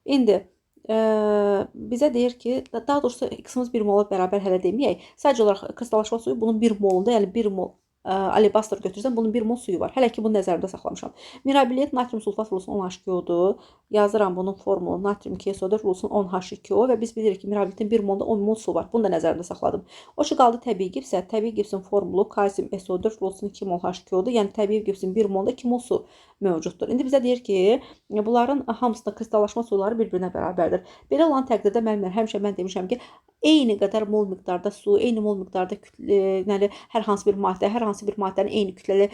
İndi bizə deyir ki, daha doğrusu X-imiz 1 mola bərabər hələ deməyək. Sadəcə olaraq kristallaşma suyu bunun 1 molunda, yəni 1 mol alibastır götürsəm, bunun 1 mol suyu var. Hələ ki, bunu nəzərimdə saxlamışam. Mirabiliyet natrium sulfat vurulsun 10 H2O-dur. Yazıram bunun formulu natrium KSO4 vurulsun 10 H2O və biz bilirik ki, mirabiliyetin 1 molunda 10 mol su var. Bunu da nəzərimdə saxladım. O ki, qaldı təbii gipsə, təbii gipsin formulu kalsium SO4 vurulsun 2 mol H2O-dur. Yəni, təbii gipsin 1 molunda 2 mol su mövcuddur. İndi bizə deyir ki, bunların hamısında kristallaşma suları bir-birinə bərabərdir. Belə olan təqdirdə müəllimlər, həmişə mən demişəm ki, eyni qədər mol miqdarda su, eyni mol miqdarda kütləli, hər hansı bir maddə, hər hansı bir maddənin eyni kütləli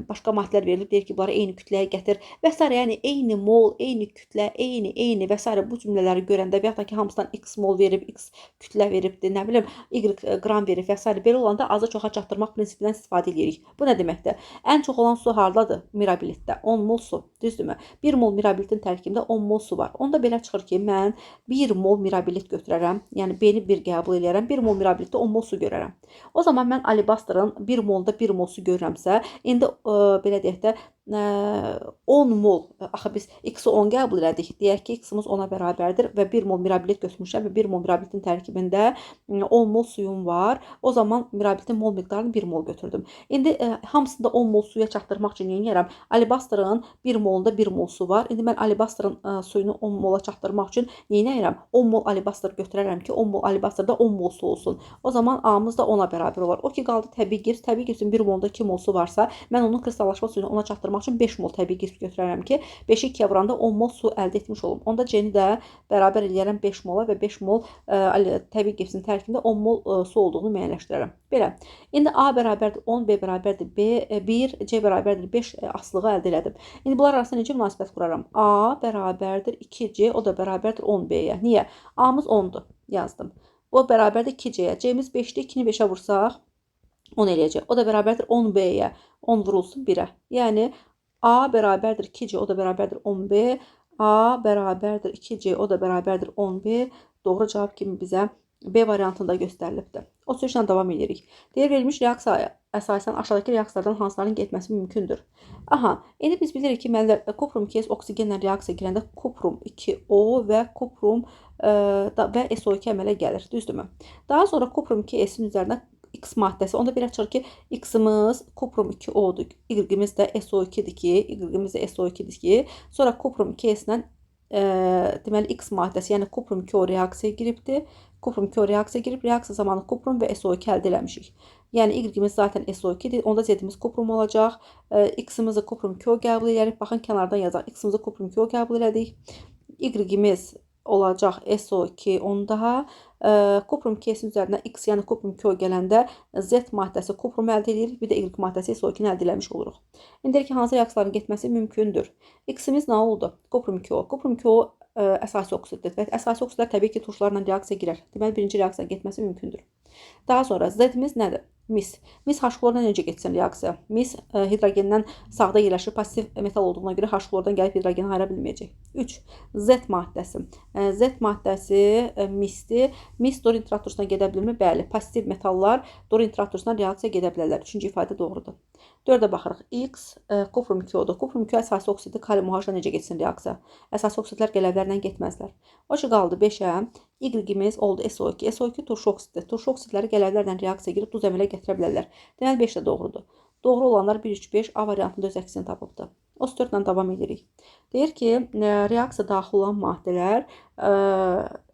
başqa maddələr verilib, deyir ki, bunları eyni kütləyə gətir və s. Yəni, eyni mol, eyni kütlə, eyni və s. bu cümlələri görəndə və yaxud da ki, hamısından x mol verib, x kütlə veribdir, nə bilim, y qram verib və s. Belə olanda azı çoxa çatdırmaq prinsipindən istifadə edirik. Bu nə deməkdir? Ən çox olan su hardadır? Mirabilitdə. 10 mol su, düzdürmü? 1 mol mirabilitin tərkibində 10 mol su var. Onda belə çıxır ki, mən 1 mol mirabilit götürərəm, yəni B-ni 1 qəbul edərəm, 1 mol mirabilitdə 10 mol su görərəm. O zaman mən alibastırın 1 molda 1 mol su görürəmsə, indi belə deyək də 10 mol, axı biz x-i 10 qəbul elədik, deyək ki, x-imiz 10-a bərabərdir və 1 mol mirabilit götürmüşəm və 1 mol mirabilitin tərkibində 10 mol suyum var. O zaman mirabilitin mol miqdarını 1 mol götürdüm. İndi hamısında 10 mol suya çatdırmaq üçün neyirəm? Alibastırın 1 molunda 1 mol su var. İndi mən alibastırın suyunu 10 mola çatdırmaq üçün neyirəm? 10 mol alibastır götürərəm ki, 10 mol alibastırda 10 mol su olsun. O zaman A-mız da 10-a bərabər olar. O ki, qaldı təbii gips. Təbii gipsin 1 molda 2 mol su varsa, mən onun kristallaşma suyunu ona çatdırmaq üçün 5 mol təbii gips götürərəm ki, 5-i 2-yə vuranda 10 mol su əldə etmiş olum. Onda C-ni də bərabər eləyərəm 5 mola və 5 mol təbii gipsin tərkibində 10 mol su olduğunu müəyyənləşdirərəm. Belə. İndi A bərabərdir 10, B bərabərdir 1, C bərabərdir 5 aslığı əldə elədim. İndi bunlar arasında necə münasibət quraram? A bərabərdir 2C, o da bərabərdir 10B-yə. Niyə? A-mız 10-dur, yazdım. O bərabərdir 2C-yə. C-miz 5-dir, 2-ni 5-ə vursaq 10 eləyəcək. O da bərabərdir 10B-yə. 10 vurulsun 1-ə. Yəni, A bərabərdir 2C, o da bərabərdir 10B. A bərabərdir 2C, o da bərabərdir 10B. Doğru cavab kimi bizə B variantında göstərilibdir. O sözlə davam edirik. Deyir, verilmiş reaksiya əsasən aşağıdakı reaksiyalardan hansıların getməsi mümkündür? Aha, indi biz bilirik ki, kuprum 2S oksigenlə reaksiya girəndə kuprum 2O və kuprum və SO2 əmələ gəlir, düzdürmü? Daha sonra kuprum 2S-in üzərinə X maddəsi, onda belə çıxır ki, X-imiz kuprum 2O-dur, Y-imiz də SO2-dir ki, Y-imiz də SO2-dir ki, sonra kuprum 2S-lə deməli X maddəsi, yəni kuprum 2O reaksiyaya giribdir. Kuprum 2O reaksiyaya girib, reaksiya zamanı kuprum və SO2 əldə eləmişik. Yəni Y-imiz zaten SO2-dir, onda Z-imiz kuprum olacaq. X-imizi kuprum 2O qəbul edərik. Baxın, kənardan yazaq. X-imizi kuprum 2O qəbul elədik. Y-imiz olacaq SO2 onda Kuprum K-sin üzərinə X, yəni kuprum K gələndə Z maddəsi kuprum əldə edirik, bir də Y maddəsi SO2-ni əldə eləmiş oluruq. İndi deyir ki, hansı reaksiyaların getməsi mümkündür? X-imiz nə oldu? Kuprum K. Kuprum K əsasi oksiddir və əsasi oksidlər təbii ki, turşlarla reaksiya girər. Deməli, birinci reaksiya getməsi mümkündür. Daha sonra Z-imiz nədir? Mis. Mis H-xlorla necə getsin reaksiya? Mis hidrogendən sağda yerləşir, pozitiv metal olduğuna görə H-xlordan gəlib hidrogeni ayıra bilməyəcək. 3. Z maddəsi. Z maddəsi misdir. Mis dorin traktorusuna gedə bilmir? Bəli, pozitiv metallar dorin traktorusuna reaksiya gedə bilərlər. Üçüncü ifadə doğrudur. 4-ə baxırıq. X kuprum K-dir. Kuprum K əsasi oksiddir. Kalium OH-la necə getsin reaksiya? Əsasi oksidlər qələvlərlə getməzlər. O ki qaldı 5-ə. Y-imiz oldu SO2. SO2 turşu oksiddir. Turşu oksidləri qələvlərlə reaksiya girib duz əmələ gətirə bilərlər. Deməli 5 də doğrudur. Doğru olanlar 1, 3, 5 A variantında öz əksini tapıbdır. 34 ilə davam edirik. Deyir ki, reaksiya daxil olan maddələr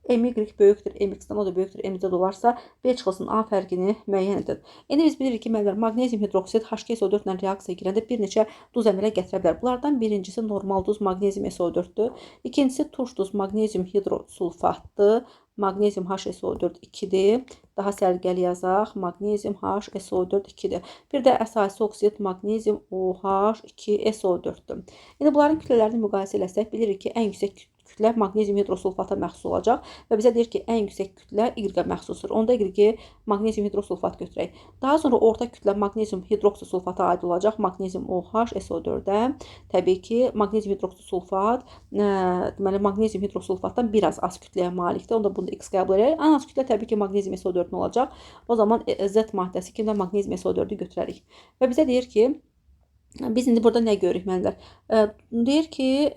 MY böyükdür, MX-dən o da böyükdür, MZ olarsa B çıxılsın A fərqini müəyyən edin. İndi biz bilirik ki, maqnezium hidroksid HCl-SO4 ilə reaksiya girəndə bir neçə duz əmələ gətirə bilər. Bunlardan birincisi normal duz maqnezium SO4-dür. İkincisi turş duz maqnezium hidrosulfatdır. Maqnezium HSO4 2-dir. Daha sərgəli yazaq. Maqnezium HSO4 2-dir. Bir də əsasi oksid maqnezium OH 2SO4-dür. İndi bunların kütlələrini müqayisə eləsək, bilirik ki, ən yüksək kütlə maqnezium hidrosulfata məxsus olacaq və bizə deyir ki, ən yüksək kütlə Y-ə məxsusdur. Onda Y maqnezium hidrosulfat götürək. Daha sonra orta kütlə maqnezium hidroksisulfata aid olacaq. Maqnezium OH SO4-ə. Təbii ki, maqnezium hidroksisulfat deməli maqnezium hidrosulfatdan biraz az kütləyə malikdir. Onda bunu X qəbul edək. Ən az kütlə təbii ki, maqnezium SO4 olacaq. O zaman Z maddəsi kimi də maqnezium SO4-ü götürərik. Və bizə deyir ki, biz indi burada nə görürük mənlər? Deyir ki,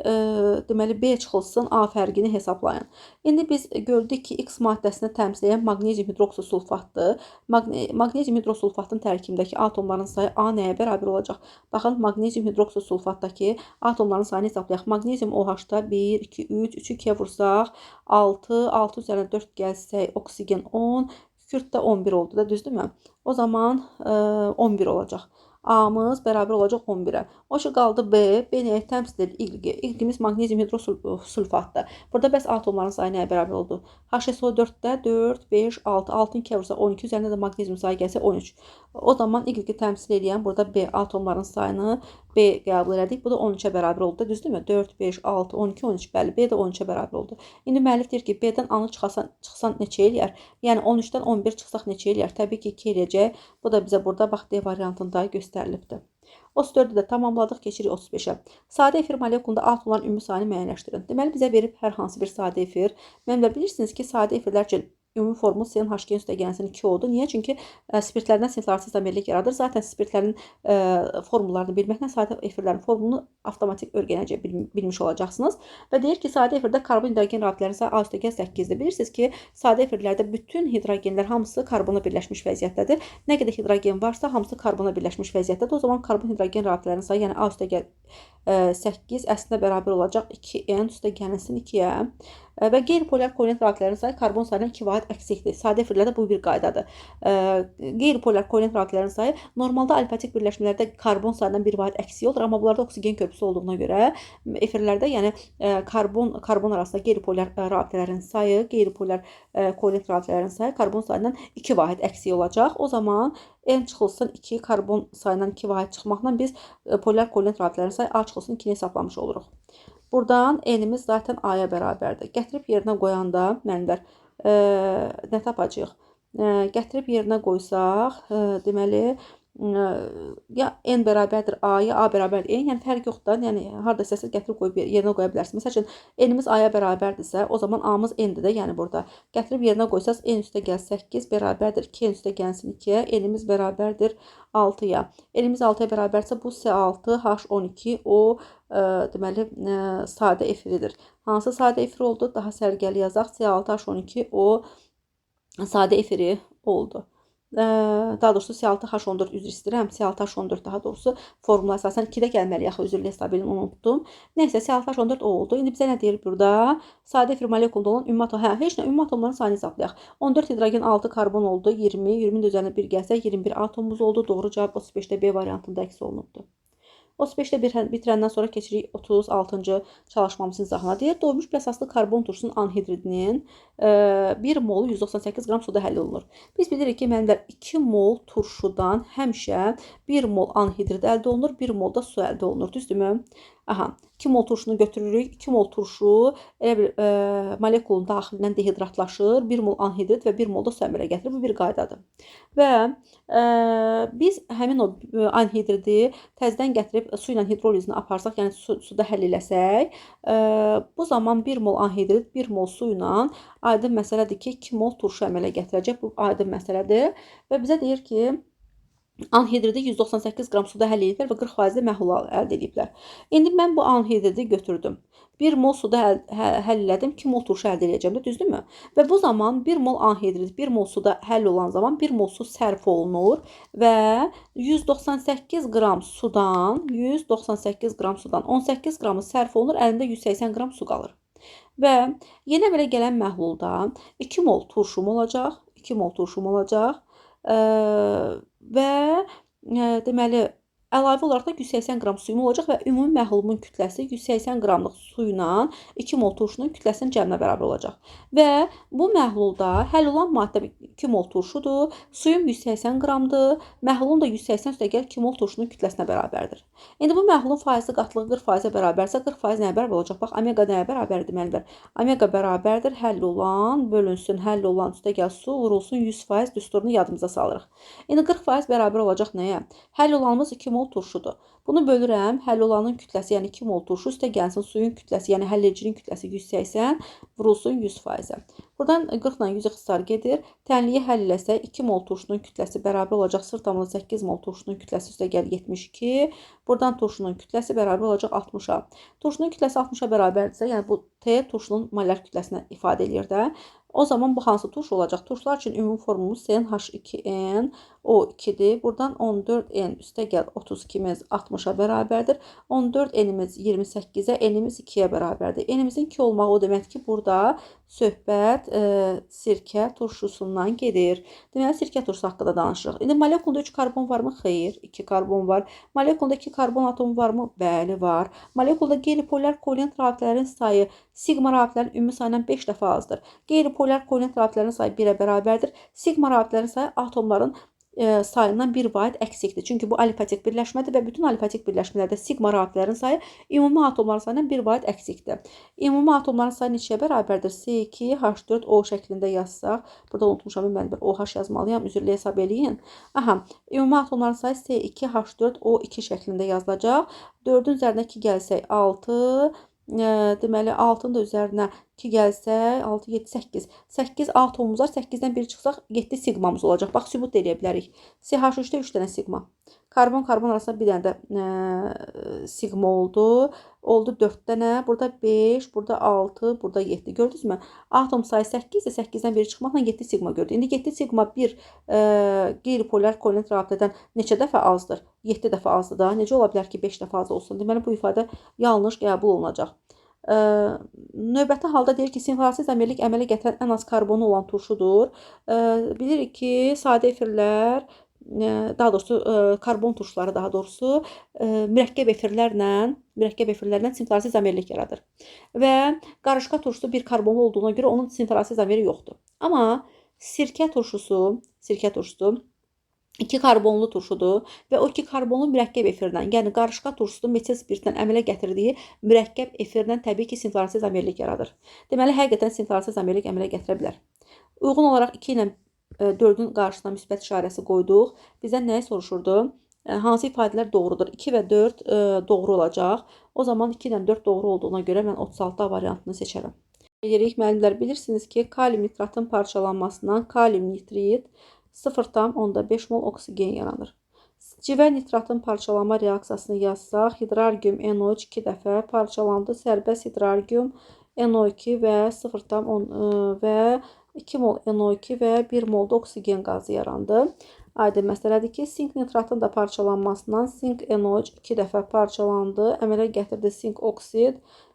deməli B çıxılsın, A fərqini hesablayın. İndi biz gördük ki, X maddəsini təmsil edən maqnezium hidroksisulfatdır. Maqnezium hidrosulfatın tərkibindəki atomların sayı A nəyə bərabər olacaq? Baxın, maqnezium hidroksisulfatdakı atomların sayını hesablayaq. Maqnezium OH-da 1, 2, 3, 3-ü 2-yə vursaq 6, 6 üzərinə 4 gəlsək oksigen 10, kükürt də 11 oldu da, düzdürmü? O zaman 11 olacaq. A-mız bərabər olacaq 11-ə. O ki qaldı B. B nəyə təmsil edir? Y. Y-imiz maqnezium hidrosulfatdır. Burada bəs atomların sayı nəyə bərabər oldu? HSO4-də 4, 5, 6. 6-ın 2-yə vursa 12, üzərində də maqnezium sayı gəlsə 13. O zaman Y-i təmsil edən burada B atomların sayını B qəbul elədik. Bu da 13-ə bərabər oldu. Düzdürmü? 4, 5, 6, 12, 13. Bəli, B də 13-ə bərabər oldu. İndi müəllif deyir ki, B-dən A-nı çıxsan neçə eləyər? Yəni 13-dən 11 çıxsaq neçə eləyər? Təbii ki, 2 eləyəcək. Bu da bizə burada bax D variantında göstərilibdir. 34-ü də tamamladıq, keçirik 35-ə. Sadə efir molekulunda atomların ümumi sayını müəyyənləşdirin. Deməli, bizə verib hər hansı bir sadə efir. Mənimlə bilirsiniz ki, sadə efirlər üçün ümumi formul CnH2 üstəgəlsin 2 oldu. Niyə? Çünki spirtlərdən sinflərarası izomerlik yaradır. Zaten spirtlərin formullarını bilməklə sadə efirlərin formulunu avtomatik öyrənəcək bilmiş olacaqsınız. Və deyir ki, sadə efirdə karbon hidrogen rabitələrinin sayı A üstəgəl 8-dir. Bilirsiniz ki, sadə efirlərdə bütün hidrogenlər hamısı karbona birləşmiş vəziyyətdədir. Nə qədər hidrogen varsa, hamısı karbona birləşmiş vəziyyətdədir. O zaman karbon hidrogen rabitələrinin sayı, yəni A üstəgəl 8 əslində bərabər olacaq 2n üstəgəlsin 2-yə. Və qeyri-polyar kovalent rabitələrin sayı karbon sayından 2 vahid əksikdir. Sadə efirlərdə bu bir qaydadır. Qeyri-polyar kovalent rabitələrin sayı normalda alifatik birləşmələrdə karbon sayından 1 vahid əksik olur, amma bunlarda oksigen körpüsü olduğuna görə efirlərdə, yəni karbon arasında qeyri-polyar rabitələrin sayı, qeyri-polyar kovalent rabitələrin sayı karbon sayından 2 vahid əksik olacaq. O zaman N çıxılsın 2, karbon sayından 2 vahid çıxmaqla biz polyar kovalent rabitələrin sayı A çıxılsın 2-ni hesaplamış oluruq. Buradan N-imiz zaten A-ya bərabərdir. Gətirib yerinə qoyanda mənimlər nə tapacağıq? Gətirib yerinə qoysaq, deməli, ya N bərabərdir A, ya A bərabərdir N, yəni fərq yoxdur. Yəni harda istəsəz gətirib qoyub yerinə qoya bilərsiniz. Məsəl üçün N-imiz A-ya bərabərdirsə, o zaman A-mız N-dir də, yəni burada. Gətirib yerinə qoysaq N üstə gəl 8 bərabərdir 2, N üstə gəlsin 2-yə, N-imiz bərabərdir 6-ya. N-imiz 6-ya bərabərsə bu C6H12 o deməli sadə efiridir. Hansı sadə efir oldu? Daha sərgəli yazaq. C6H12 o sadə efiri oldu. Daha doğrusu C6H14 üzr istəyirəm. C6H14 daha doğrusu formula əsasən 2-də gəlməli yaxı üzrlü hesabını unutdum. Nəysə C6H14 o oldu. İndi bizə nə deyir burada? Sadə efir molekulunda olan ümumi atom. Heç nə, ümumi atomların sayını hesablayaq. 14 hidrogen 6 karbon oldu. 20, 20-nin üzərinə 1 gəlsə 21 atomumuz oldu. Doğru cavab 35-də B variantında əks olunubdur. 35-də bitirəndən sonra keçirik 36-cı çalışmamızın izahına. Deyir, doymuş bir əsaslı karbon turşunun anhidridinin 1 molu 198 qram suda həll olunur. Biz bilirik ki, müəllimlər 2 mol turşudan həmişə 1 mol anhidrid əldə olunur, 1 mol da su əldə olunur. Düzdürmü? Aha, 2 mol turşunu götürürük. 2 mol turşu elə bir molekulun daxilindən dehidratlaşır. 1 mol anhidrid və 1 mol da su əmələ gətirir. Bu bir qaydadır. Və biz həmin o anhidridi təzədən gətirib su ilə hidrolizini aparsaq, yəni suda həll eləsək, bu zaman 1 mol anhidrid, 1 mol su ilə aydın məsələdir ki, 2 mol turşu əmələ gətirəcək. Bu aydın məsələdir və bizə deyir ki, anhidridi 198 qram suda həll ediblər və 40% məhlul əldə ediblər. İndi mən bu anhidridi götürdüm. 1 mol suda həll elədim, 2 mol turşu əldə edəcəm də, düzdürmü? Və bu zaman 1 mol anhidrid, 1 mol suda həll olan zaman 1 mol su sərf olunur və 198 qram sudan 18 qramı sərf olunur, əlində 180 qram su qalır. Və yenə belə gələn məhlulda 2 mol turşum olacaq, 2 mol turşum olacaq. Və deməli əlavə olaraq da 180 qram suyum olacaq və ümumi məhlulumun kütləsi 180 qramlıq su ilə 2 mol turşunun kütləsinin cəminə bərabər olacaq. Və bu məhlulda həll olan maddə 2 mol turşudur, suyum 180 qramdır, məhlulun da 180 + 2 mol turşunun kütləsinə bərabərdir. İndi bu məhlulun faizli qatlığı 40%-ə bərabərsə, 40% nəyə bərabər olacaq? Bax, omega nəyə bərabərdir müəllimlər? Omega bərabərdir həll olan bölünsün, həll olan + su vurulsun 100%, düsturunu yadımıza salırıq. İndi 40% bərabər olacaq nəyə? Həll olanımız 2 mol turşudur. Bunu bölürəm, həll olanın kütləsi, yəni 2 mol turşu üstə gəlsin suyun kütləsi, yəni həll edicinin kütləsi 180 vurulsun 100%-ə. Buradan 40 ilə 100 ixtisar gedir. Tənliyi həll eləsək 2 mol turşunun kütləsi bərabər olacaq 0,8 mol turşunun kütləsi üstə gəlir 72. Buradan turşunun kütləsi bərabər olacaq 60-a. Turşunun kütləsi 60-a bərabərdirsə, yəni bu T turşunun molar kütləsinə ifadə edir də. O zaman bu hansı turşu olacaq? Turşular üçün ümumi formumuz CnH2n O2-dir. Buradan 14n üstə gəl 32-miz 60-a bərabərdir. 14n-imiz 28-ə, n-imiz 2-yə bərabərdir. N-imizin 2 olmağı o deməkdir ki, burada söhbət sirkə turşusundan gedir. Deməli, sirkə turşusu haqqında danışırıq. İndi molekulda 3 karbon varmı? Xeyr, 2 karbon var. Molekulda 2 karbon atomu varmı? Bəli, var. Molekulda qeyri-polyar kovalent rabitələrin sayı sigma rabitələrin ümumi sayından 5 dəfə azdır. Qeyri-polyar kovalent rabitələrin sayı 1-ə bərabərdir. Sigma rabitələrin sayı atomların sayından 1 vahid əksikdir. Çünki bu alifatik birləşmədir və bütün alifatik birləşmələrdə sigma rabitələrin sayı ümumi atomların sayından 1 vahid əksikdir. Ümumi atomların sayı neçəyə bərabərdir? C2H4O şəklində yazsaq, burada unutmuşam, mən bir OH yazmalıyam, üzrlə hesab eləyin. Aha, ümumi atomların sayı C2H4O2 şəklində yazılacaq. 4-ün üzərinə 2 gəlsək 6, deməli 6-nın da üzərinə 2 gəlsək 6, 7, 8. 8 atomumuz var. 8-dən 1 çıxsaq 7 sigmamız olacaq. Bax, sübut edə bilərik. CH3-də 3 dənə sigma. Karbon-karbon arasında bir dənə də sigma oldu. Oldu 4 dənə. Burada 5, burada 6, burada 7. Gördünüz mü? Atom sayı 8 isə 8-dən 1 çıxmaqla 7 sigma gördük. İndi 7 sigma bir qeyri-polyar kovalent rabitədən neçə dəfə azdır? 7 dəfə azdır da. Necə ola bilər ki, 5 dəfə az olsun? Deməli, bu ifadə yanlış qəbul olunacaq. Növbəti halda deyir ki, sinxroniz əməllik əmələ gətirən ən az karbonu olan turşudur. Bilirik ki, sadə efirlər, daha doğrusu karbon turşuları daha doğrusu mürəkkəb efirlərlə sinxroniz əməllik yaradır. Və qarışqa turşusu bir karbonlu olduğuna görə onun sinxroniz əməli yoxdur. Amma sirkə turşusu 2 karbonlu turşudur və o 2 karbonlu mürəkkəb efirdən, yəni qarışqa turşusunun metil spirtdən əmələ gətirdiyi mürəkkəb efirdən təbii ki, sinxroniz əməllik yaradır. Deməli, həqiqətən sinxroniz əməllik əmələ gətirə bilər. Uyğun olaraq 2 ilə 4-ün qarşısına müsbət işarəsi qoyduq. Bizdən nəyi soruşurdu? Hansı ifadələr doğrudur? 2 və 4 doğru olacaq. O zaman 2 ilə 4 doğru olduğuna görə mən 36 variantını seçərəm. Müəllimlər, bilirsiniz ki, kalium nitratın parçalanmasından kalium nitrit 0,5 mol oksigen yaranır. Civə nitratın parçalanma reaksiyasını yazsaq, hidrargium NO3 2 dəfə parçalandı. Sərbəst hidrargium NO2 və 2 mol NO2 və 1 mol da oksigen qazı yarandı. Aydın məsələdir ki, sink nitratın da parçalanmasından sink NO3 2 dəfə parçalandı. Əmələ gətirdi sink oksid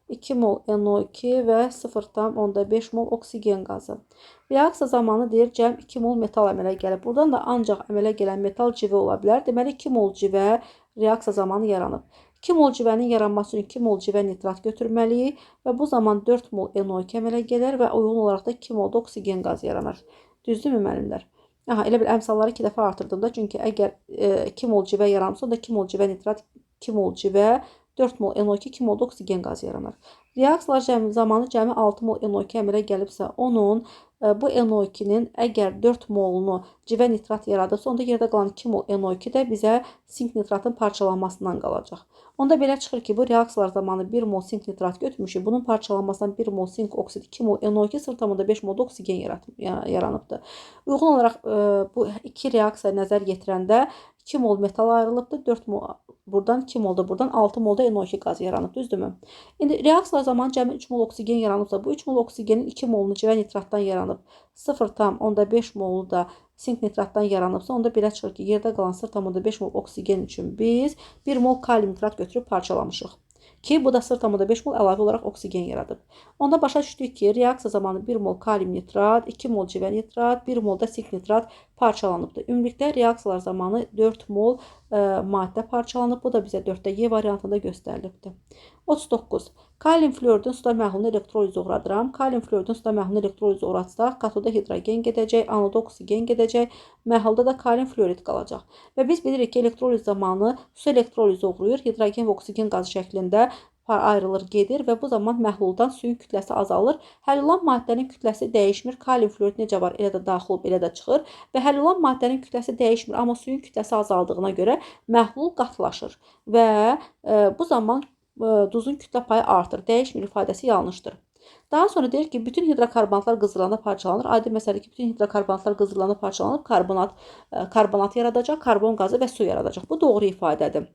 2 mol NO2 və 0,5 mol oksigen qazı. Reaksiya zamanı deyir, cəm 2 mol metal əmələ gəlib. Buradan da ancaq əmələ gələn metal civə ola bilər. Deməli, 2 mol civə reaksiya zamanı yaranıb. 2 mol civənin yaranması üçün 2 mol civə nitrat götürməliyik və bu zaman 4 mol NO2 əmələ gələr və uyğun olaraq da 2 mol da oksigen qazı yaranır. Düzdürmü müəllimlər? Aha, elə bil əmsalları 2 dəfə artırdım da, çünki əgər 2 mol civə yaranırsa, onda 2 mol civə nitrat, 2 mol civə, 4 mol NO2, 2 mol da oksigen qazı yaranır. Reaksiyalar zamanı cəmi 6 mol NO2 əmələ gəlibsə, onun bu NO2-nin əgər 4 molunu civə nitrat yaradırsa, onda yerdə qalan 2 mol NO2 də bizə sink nitratın parçalanmasından qalacaq. Onda belə çıxır ki, bu reaksiyalar zamanı 1 mol sink nitrat götürmüşük. Bunun parçalanmasından 1 mol sink oksid, 2 mol NO2 sırtamında 5 mol da oksigen yaranıbdır. Uyğun olaraq bu iki reaksiya nəzər yetirəndə 2 mol metal ayrılıbdır, 4 mol buradan, 2 mol da buradan, 6 mol da NO2 qazı yaranıb, düzdürmü? İndi reaksiyalar zamanı cəmi 3 mol oksigen yaranıbsa, bu 3 mol oksigenin 2 molunu civə nitratdan yaranıb, 0,5 molu da sink nitratdan yaranıbsa, onda belə çıxır ki, yerdə qalan 0,5 mol oksigen üçün biz 1 mol kalium nitrat götürüb parçalamışıq. Ki, bu da 0,5 mol əlavə olaraq oksigen yaradıb. Onda başa düşdük ki, reaksiya zamanı 1 mol kalium nitrat, 2 mol civə nitrat, 1 mol da sink nitrat parçalanıbdır. Ümumilikdə reaksiyalar zamanı 4 mol maddə parçalanıb. Bu da bizə 4-də Y variantında göstərilibdir. 39. Kalium fluoridin suda məhlulunu elektroliz uğradıram. Kalium fluoridin suda məhlulunu elektroliz uğratsaq, katoda hidrogen gedəcək, anoda oksigen gedəcək, məhlulda da kalium fluorid qalacaq. Və biz bilirik ki, elektroliz zamanı su elektroliz uğrayır, hidrogen və oksigen qazı şəklində ayrılır, gedir və bu zaman məhluldan suyun kütləsi azalır. Həll olunan maddənin kütləsi dəyişmir. Kalium fluorid necə var, elə də daxil olub, elə də çıxır. Və həll olunan maddənin kütləsi dəyişmir, amma suyun kütləsi azaldığına görə məhlul qatlaşır və bu zaman duzun kütlə payı artır. Dəyişmir ifadəsi yanlışdır. Daha sonra deyir ki, bütün hidrokarbonatlar qızdırılanda parçalanır. Adi məsələdir ki, bütün hidrokarbonatlar qızdırılanda parçalanıb karbonat yaradacaq, karbon qazı və su yaradacaq. Bu doğru ifadədir.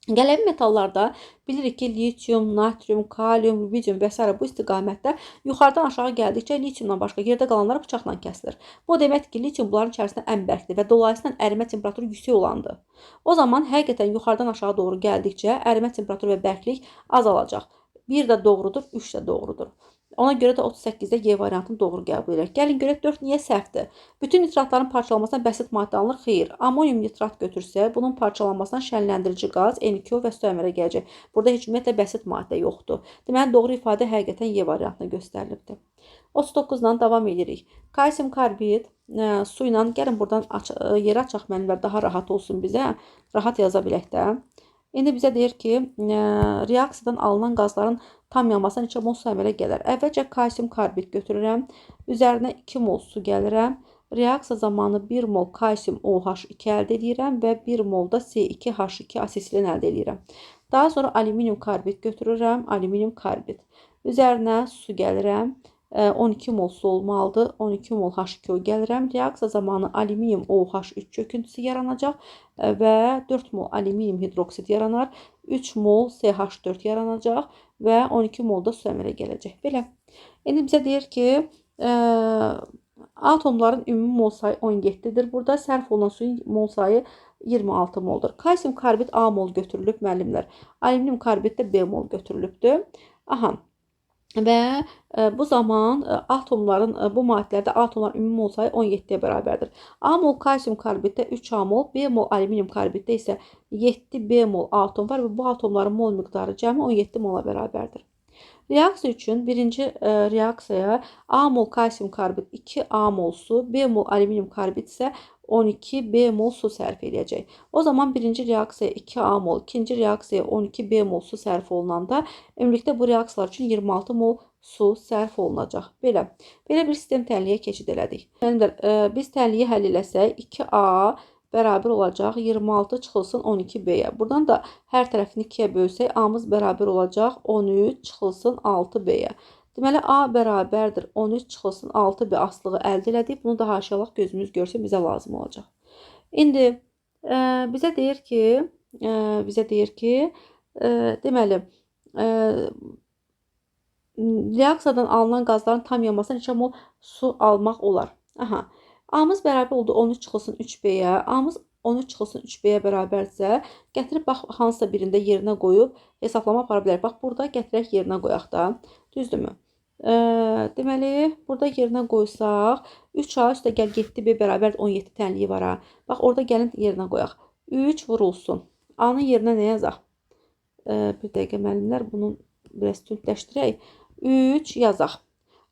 Qələmi metallarda bilirik ki, litium, natrium, kalium, rubidium və s. bu istiqamətdə yuxarıdan aşağı gəldikcə litiumdan başqa yerdə qalanlar bıçaqla kəsilir. Bu deməkdir ki, litium bunların içərisində ən bərkdir və dolayısıyla ərimə temperaturu yüksək olandır. O zaman həqiqətən yuxarıdan aşağı doğru gəldikcə ərimə temperaturu və bərklik azalacaq. 1 də doğrudur, 3 də doğrudur. Ona görə də 38-də Y variantını doğru qəbul edirik. Gəlin görək 4 niyə səhvdir? Bütün nitratların parçalanmasına bəsit maddə alınır? Xeyr. Amonium nitrat götürsə, bunun parçalanmasından şənləndirici qaz N2O və su əmələ gələcək. Burada heç ümumiyyətlə bəsit maddə yoxdur. Deməli, doğru ifadə həqiqətən Y variantına göstərilibdir. 39-dan davam edirik. Kalsium karbid su ilə, gəlin buradan yerə açaq müəllimlər, daha rahat olsun bizə. Rahat yaza bilək də. İndi bizə deyir ki, reaksiyadan alınan qazların tam yanmasına neçə mol su əmələ gələr. Əvvəlcə kalsium karbid götürürəm. Üzərinə 2 mol su gəlirəm. Reaksiya zamanı 1 mol kalsium OH2 əldə edirəm və 1 mol da C2H2 asetilin əldə edirəm. Daha sonra alüminium karbid götürürəm. Alüminium karbid. Üzərinə su gəlirəm. 12 mol su olmalıdır. 12 mol H2O gəlirəm. Reaksiya zamanı alüminium OH3 çöküntüsü yaranacaq və 4 mol alüminium hidroksid yaranar. 3 mol CH4 yaranacaq və 12 mol da su əmələ gələcək. Belə. İndi bizə deyir ki, atomların ümumi mol sayı 17-dir. Burada sərf olunan suyun mol sayı 26 moldur. Kalsium karbid A mol götürülüb müəllimlər. Alüminium karbid də B mol götürülübdür. Aha. Və bu zaman atomların, bu maddələrdə atomların ümumi mol sayı 17-yə bərabərdir. A mol kalsium karbiddə 3A mol, B mol alüminium karbiddə isə 7B mol atom var və bu atomların mol miqdarı cəmi 17 mola bərabərdir. Reaksiya üçün birinci reaksiyaya A mol kalsium karbid 2A mol su, B mol alüminium karbid isə 12B mol su sərf edəcək. O zaman birinci reaksiyaya 2A mol, ikinci reaksiyaya 12B mol su sərf olunanda ümumilikdə bu reaksiyalar üçün 26 mol su sərf olunacaq. Belə bir sistem tənliyə keçid elədik. Biz tənliyi həll eləsək 2A bərabər olacaq 26 çıxılsın 12B-yə. Buradan da hər tərəfini 2-yə bölsək A-mız bərabər olacaq 13 çıxılsın 6B-yə. Deməli, A bərabərdir 13 çıxılsın 6B aslığı əldə elədik. Bunu da haşiyalaq gözümüz görsün, bizə lazım olacaq. İndi bizə deyir ki, deməli, reaksiyadan alınan qazların tam yanmasına neçə mol su almaq olar? Aha. A-mız bərabər oldu 13 çıxılsın 3B-yə. A-mız 13 çıxılsın 3B-yə bərabərsə, gətirib bax, hansısa birində yerinə qoyub hesablama apara bilərik. Bax, burada gətirək yerinə qoyaq da. Düzdürmü? Deməli, burada yerinə qoysaq, 3A üstə gəl 7B bərabər 17 tənliyi var ha. Bax, orada gəlin yerinə qoyaq. 3 vurulsun. A-nın yerinə nə yazaq? bir dəqiqə müəllimlər, bunu biraz tündləşdirək. 3 yazaq.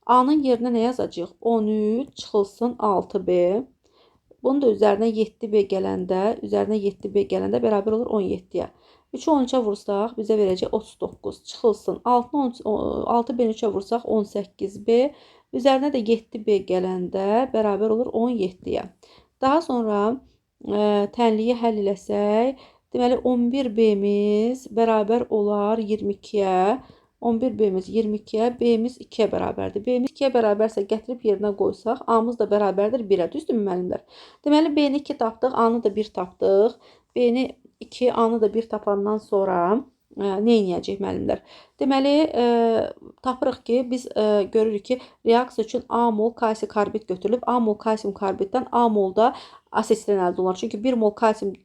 A-nın yerinə nə yazacağıq? 13 çıxılsın 6B. Bunu da üzərinə 7B gələndə, bərabər olur 17-yə. 3-ü 13-ə vursaq, bizə verəcək 39. Çıxılsın 6B-ni 3-ə vursaq 18B. Üzərinə də 7B gələndə bərabər olur 17-yə. Daha sonra tənliyi həll eləsək, deməli 11B-miz bərabər olar 22-yə. 11B-miz 22-yə, B-miz 2-yə bərabərdir. B-miz 2-yə bərabərsə gətirib yerinə qoysaq, A-mız da bərabərdir 1-ə. Düzdürmü müəllimlər? Deməli B-ni 2 tapdıq, A-nı da 1 tapdıq. B-ni 2, A-nı da 1 tapandan sonra nə edəcəyik müəllimlər? Deməli, tapırıq ki, biz görürük ki, reaksiya üçün A mol kalsium karbid götürülüb. A mol kalsium karbiddən A molda asetilin əldə olunur. Çünki 1 mol kalsium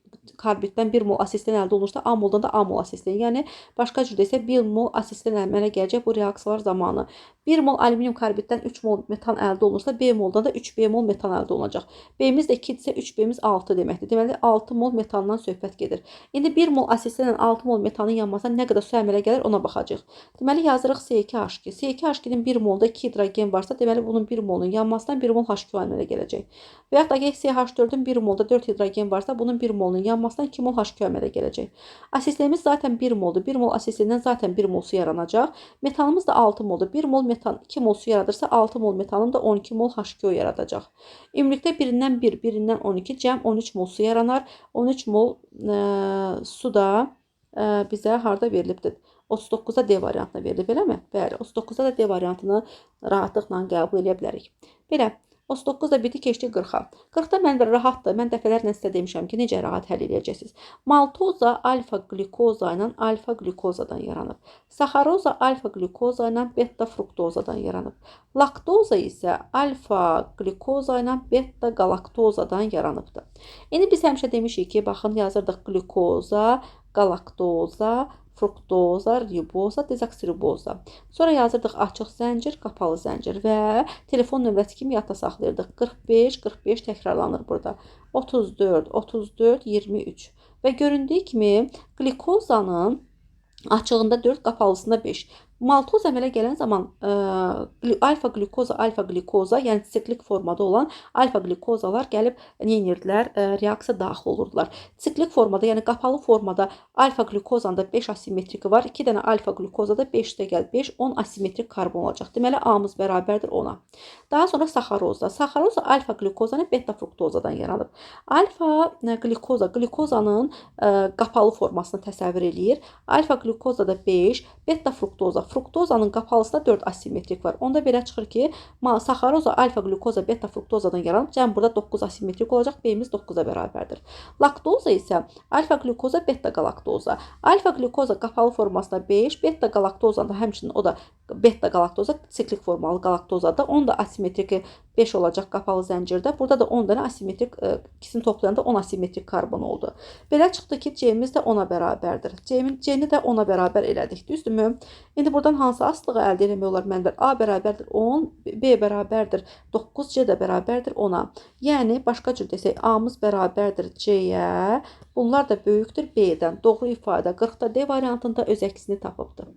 karbiddən 1 mol asetilin əldə olunursa, A moldan da A mol asetilin. Yəni, başqa cür desək, 1 mol asetilin əmələ gələcək bu reaksiyalar zamanı. 1 mol alüminium karbiddən 3 mol metan əldə olunursa, B moldan da 3B mol metan əldə olunacaq. B-miz də 2 isə 3B-miz 6 deməkdir. Deməli, 6 mol metandan söhbət gedir. İndi 1 mol asetilin 6 mol metanın yanmasına nə qədər su əmələ gəlir, ona baxacaq. Deməli, yazırıq C2H2. C2H2-nin 1 molda 2 hidrogen varsa, deməli, bunun 1 molunun yanmasından 1 mol H2O əmələ gələcək. Və yaxud da ki, CH4-ün 1 molda 4 hidrogen varsa, bunun 1 molunun yanmasından 2 mol H2O əmələ gələcək. Asetilimiz zaten 1 moldur. 1 mol asetilindən zaten 1 mol su yaranacaq. Metanımız da 6 moldur. 1 mol metan 2 mol su yaradırsa, 6 mol metanın da 12 mol H2O yaradacaq. Ümumilikdə birindən 1, birindən 12, cəm 13 mol su yaranar. 13 mol su da bizə harda verilibdir? 39-da D variantına verilib, eləmi? Bəli, 39-da da D variantını rahatlıqla qəbul edə bilərik. Belə. 39 da biti keçdi 40-a. 40-da mən rahatdır. Mən dəfələrlə sizə demişəm ki, necə rahat həll edəcəksiniz. Maltoza alfa glikoza ilə alfa glikozadan yaranıb. Saxaroza alfa glikoza ilə beta fruktozadan yaranıb. Laktoza isə alfa glikoza ilə beta galaktozadan yaranıbdır. İndi biz həmişə demişik ki, baxın yazırdıq glikoza, galaktoza, fruktoza, riboza, dezoksiriboza. Sonra yazırdıq açıq zəncir, qapalı zəncir və telefon nömrəsi kimi yadda saxlayırdıq. 45, 45 təkrarlanır burada. 34, 34, 23. Və göründüyü kimi glikozanın açığında 4, qapalısında 5. Maltoz əmələ gələn zaman alfa glikoza, yəni siklik formada olan alfa glikozalar gəlib nə edirdilər? Reaksiya daxil olurdular. Siklik formada, yəni qapalı formada alfa glikozanda 5 asimetriki var. 2 dənə alfa glikozada 5 də gəl 5, 10 asimetrik karbon olacaq. Deməli, A-mız bərabərdir 10-a. Daha sonra saxaroza. Saxaroza alfa glikozanı beta fruktozadan yaranıb. Alfa glikoza, glikozanın qapalı formasını təsəvvür eləyir. Alfa glikozada 5, beta fruktoza. Fruktozanın qapalısında 4 asimetrik var. Onda belə çıxır ki, saxaroza, alfa glikoza, beta fruktozadan yaranıb. Cəm burada 9 asimetrik olacaq. B-miz 9-a bərabərdir. Laktoza isə alfa glikoza, beta galaktoza. Alfa glikoza qapalı formasında 5, beta galaktozanda həmçinin o da beta galaktoza, siklik formalı galaktozadır. Onun da asimetriki 5 olacaq qapalı zəncirdə. Burada da 10 dənə asimetrik, ikisini toplayanda 10 asimetrik karbon oldu. Belə çıxdı ki, C-miz də 10-a bərabərdir. C-ni də 10-a bərabər elədik. Düzdürmü? İndi buradan hansı asılığı əldə etmək olar mənbər? A bərabərdir 10, B bərabərdir 9, C də bərabərdir 10-a. Yəni, başqa cür desək, A-mız bərabərdir C-yə. Bunlar da böyükdür B-dən. Doğru ifadə 40-da D variantında öz əksini tapıbdır.